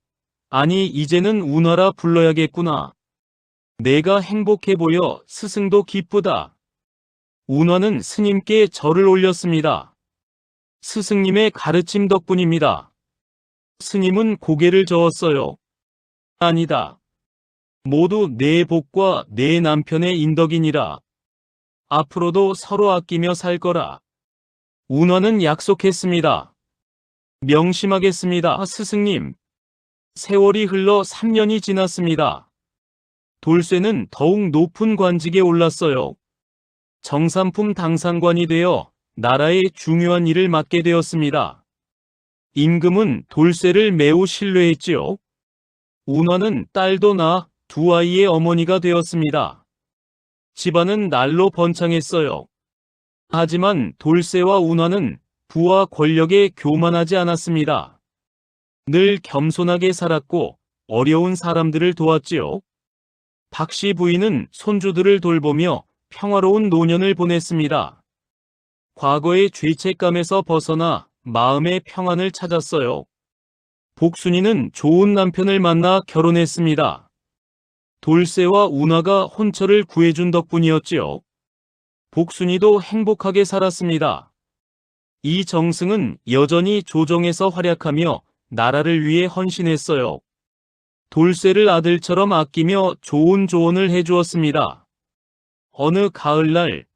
아니 이제는 운하라 불러야겠구나. 내가 행복해 보여 스승도 기쁘다. 운하는 스님께 절을 올렸습니다. 스승님의 가르침 덕분입니다. 스님은 고개를 저었어요. 아니다. 모두 내 복과 내 남편의 인덕이니라. 앞으로도 서로 아끼며 살 거라. 운하는 약속했습니다. 명심하겠습니다, 스승님. 세월이 흘러 3년이 지났습니다. 돌쇠는 더욱 높은 관직에 올랐어요. 정삼품 당상관이 되어 나라의 중요한 일을 맡게 되었습니다. 임금은 돌쇠를 매우 신뢰했지요. 운하는 딸도 낳아 두 아이의 어머니가 되었습니다. 집안은 날로 번창했어요. 하지만 돌쇠와 운하는 부와 권력에 교만하지 않았습니다. 늘 겸손하게 살았고 어려운 사람들을 도왔지요. 박씨 부인은 손주들을 돌보며 평화로운 노년을 보냈습니다. 과거의 죄책감에서 벗어나 마음의 평안을 찾았어요. 복순이는 좋은 남편을 만나 결혼했습니다. 돌쇠와 운하가 혼처를 구해준 덕분이었지요. 복순이도 행복하게 살았습니다. 이 정승은 여전히 조정에서 활약하며 나라를 위해 헌신했어요. 돌쇠를 아들처럼 아끼며 좋은 조언을 해주었습니다. 어느 가을날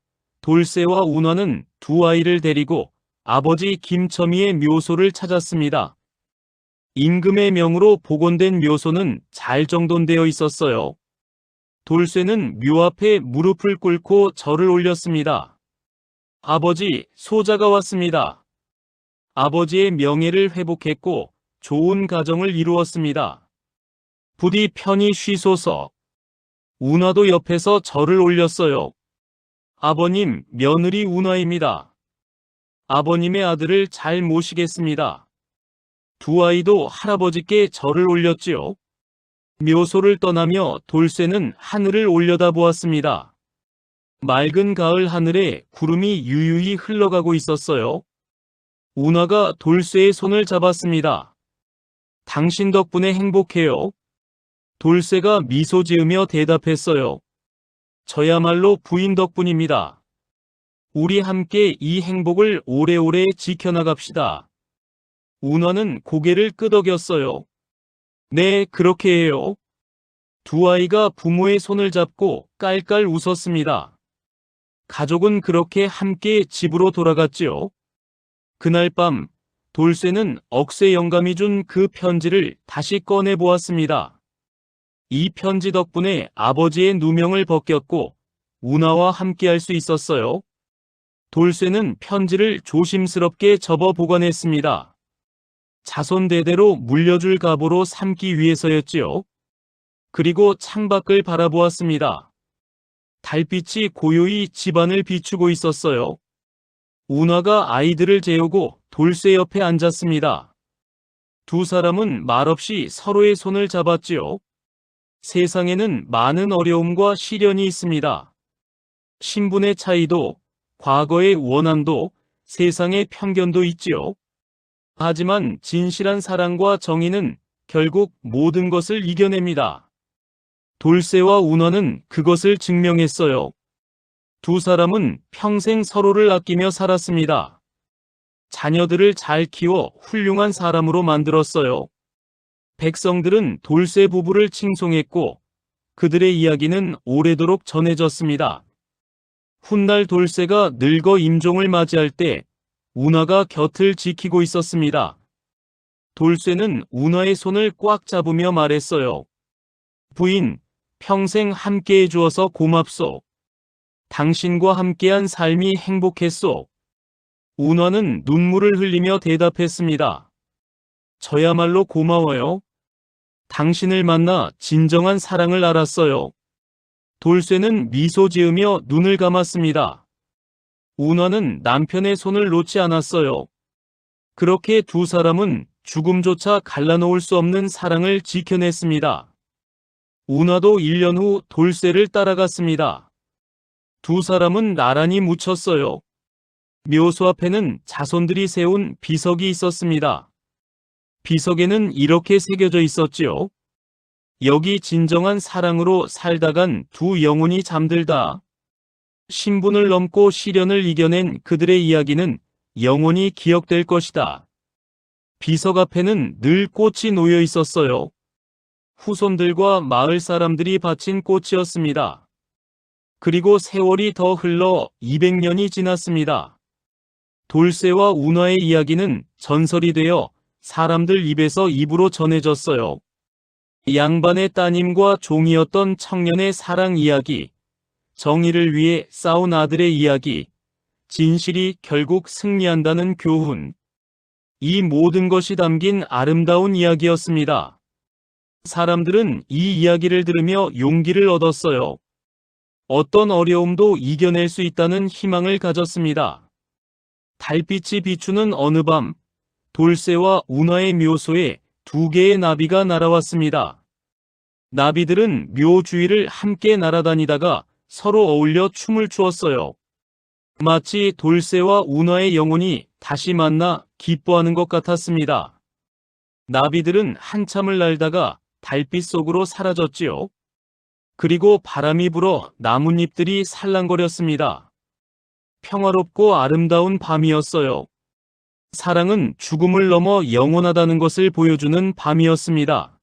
돌쇠와 운하는 두 아이를 데리고 아버지 김첨이의 묘소를 찾았습니다. 임금의 명으로 복원된 묘소는 잘 정돈되어 있었어요. 돌쇠는 묘 앞에 무릎을 꿇고 절을 올렸습니다. 아버지, 소자가 왔습니다. 아버지의 명예를 회복했고 좋은 가정을 이루었습니다. 부디 편히 쉬소서. 운하도 옆에서 절을 올렸어요. 아버님, 며느리 운하입니다. 아버님의 아들을 잘 모시겠습니다. 두 아이도 할아버지께 절을 올렸지요. 묘소를 떠나며 돌쇠는 하늘을 올려다보았습니다. 맑은 가을 하늘에 구름이 유유히 흘러가고 있었어요. 운하가 돌쇠의 손을 잡았습니다. 당신 덕분에 행복해요. 돌쇠가 미소 지으며 대답했어요. 저야말로 부인 덕분입니다. 우리 함께 이 행복을 오래오래 지켜나갑시다. 운하는 고개를 끄덕였어요. 네, 그렇게 해요. 두 아이가 부모의 손을 잡고 깔깔 웃었습니다. 가족은 그렇게 함께 집으로 돌아갔지요. 그날 밤 돌쇠는 억새 영감이 준 그 편지를 다시 꺼내 보았습니다. 이 편지 덕분에 아버지의 누명을 벗겼고 운하와 함께할 수 있었어요. 돌쇠는 편지를 조심스럽게 접어 보관했습니다. 자손 대대로 물려줄 가보로 삼기 위해서였지요. 그리고 창밖을 바라보았습니다. 달빛이 고요히 집안을 비추고 있었어요. 운하가 아이들을 재우고 돌쇠 옆에 앉았습니다. 두 사람은 말없이 서로의 손을 잡았지요. 세상에는 많은 어려움과 시련이 있습니다. 신분의 차이도, 과거의 원한도, 세상의 편견도 있지요. 하지만 진실한 사랑과 정의는 결국 모든 것을 이겨냅니다. 돌쇠와 운하는 그것을 증명했어요. 두 사람은 평생 서로를 아끼며 살았습니다. 자녀들을 잘 키워 훌륭한 사람으로 만들었어요. 백성들은 돌쇠 부부를 칭송했고 그들의 이야기는 오래도록 전해졌습니다. 훗날 돌쇠가 늙어 임종을 맞이할 때 운하가 곁을 지키고 있었습니다. 돌쇠는 운하의 손을 꽉 잡으며 말했어요. 부인, 평생 함께해 주어서 고맙소. 당신과 함께한 삶이 행복했소. 운하는 눈물을 흘리며 대답했습니다. 저야말로 고마워요. 당신을 만나 진정한 사랑을 알았어요. 돌쇠는 미소 지으며 눈을 감았습니다. 운하는 남편의 손을 놓지 않았어요. 그렇게 두 사람은 죽음조차 갈라놓을 수 없는 사랑을 지켜냈습니다. 운하도 1년 후 돌쇠를 따라갔습니다. 두 사람은 나란히 묻혔어요. 묘소 앞에는 자손들이 세운 비석이 있었습니다. 비석에는 이렇게 새겨져 있었지요. 여기 진정한 사랑으로 살다간 두 영혼이 잠들다. 신분을 넘고 시련을 이겨낸 그들의 이야기는 영원히 기억될 것이다. 비석 앞에는 늘 꽃이 놓여 있었어요. 후손들과 마을 사람들이 바친 꽃이었습니다. 그리고 세월이 더 흘러 200년이 지났습니다. 돌쇠와 운하의 이야기는 전설이 되어 사람들 입에서 입으로 전해졌어요. 양반의 따님과 종이었던 청년의 사랑 이야기, 정의를 위해 싸운 아들의 이야기, 진실이 결국 승리한다는 교훈. 이 모든 것이 담긴 아름다운 이야기였습니다. 사람들은 이 이야기를 들으며 용기를 얻었어요. 어떤 어려움도 이겨낼 수 있다는 희망을 가졌습니다. 달빛이 비추는 어느 밤, 돌쇠와 운하의 묘소에 2개의 나비가 날아왔습니다. 나비들은 묘 주위를 함께 날아다니다가 서로 어울려 춤을 추었어요. 마치 돌쇠와 운하의 영혼이 다시 만나 기뻐하는 것 같았습니다. 나비들은 한참을 날다가 달빛 속으로 사라졌지요. 그리고 바람이 불어 나뭇잎들이 살랑거렸습니다. 평화롭고 아름다운 밤이었어요. 사랑은 죽음을 넘어 영원하다는 것을 보여주는 밤이었습니다.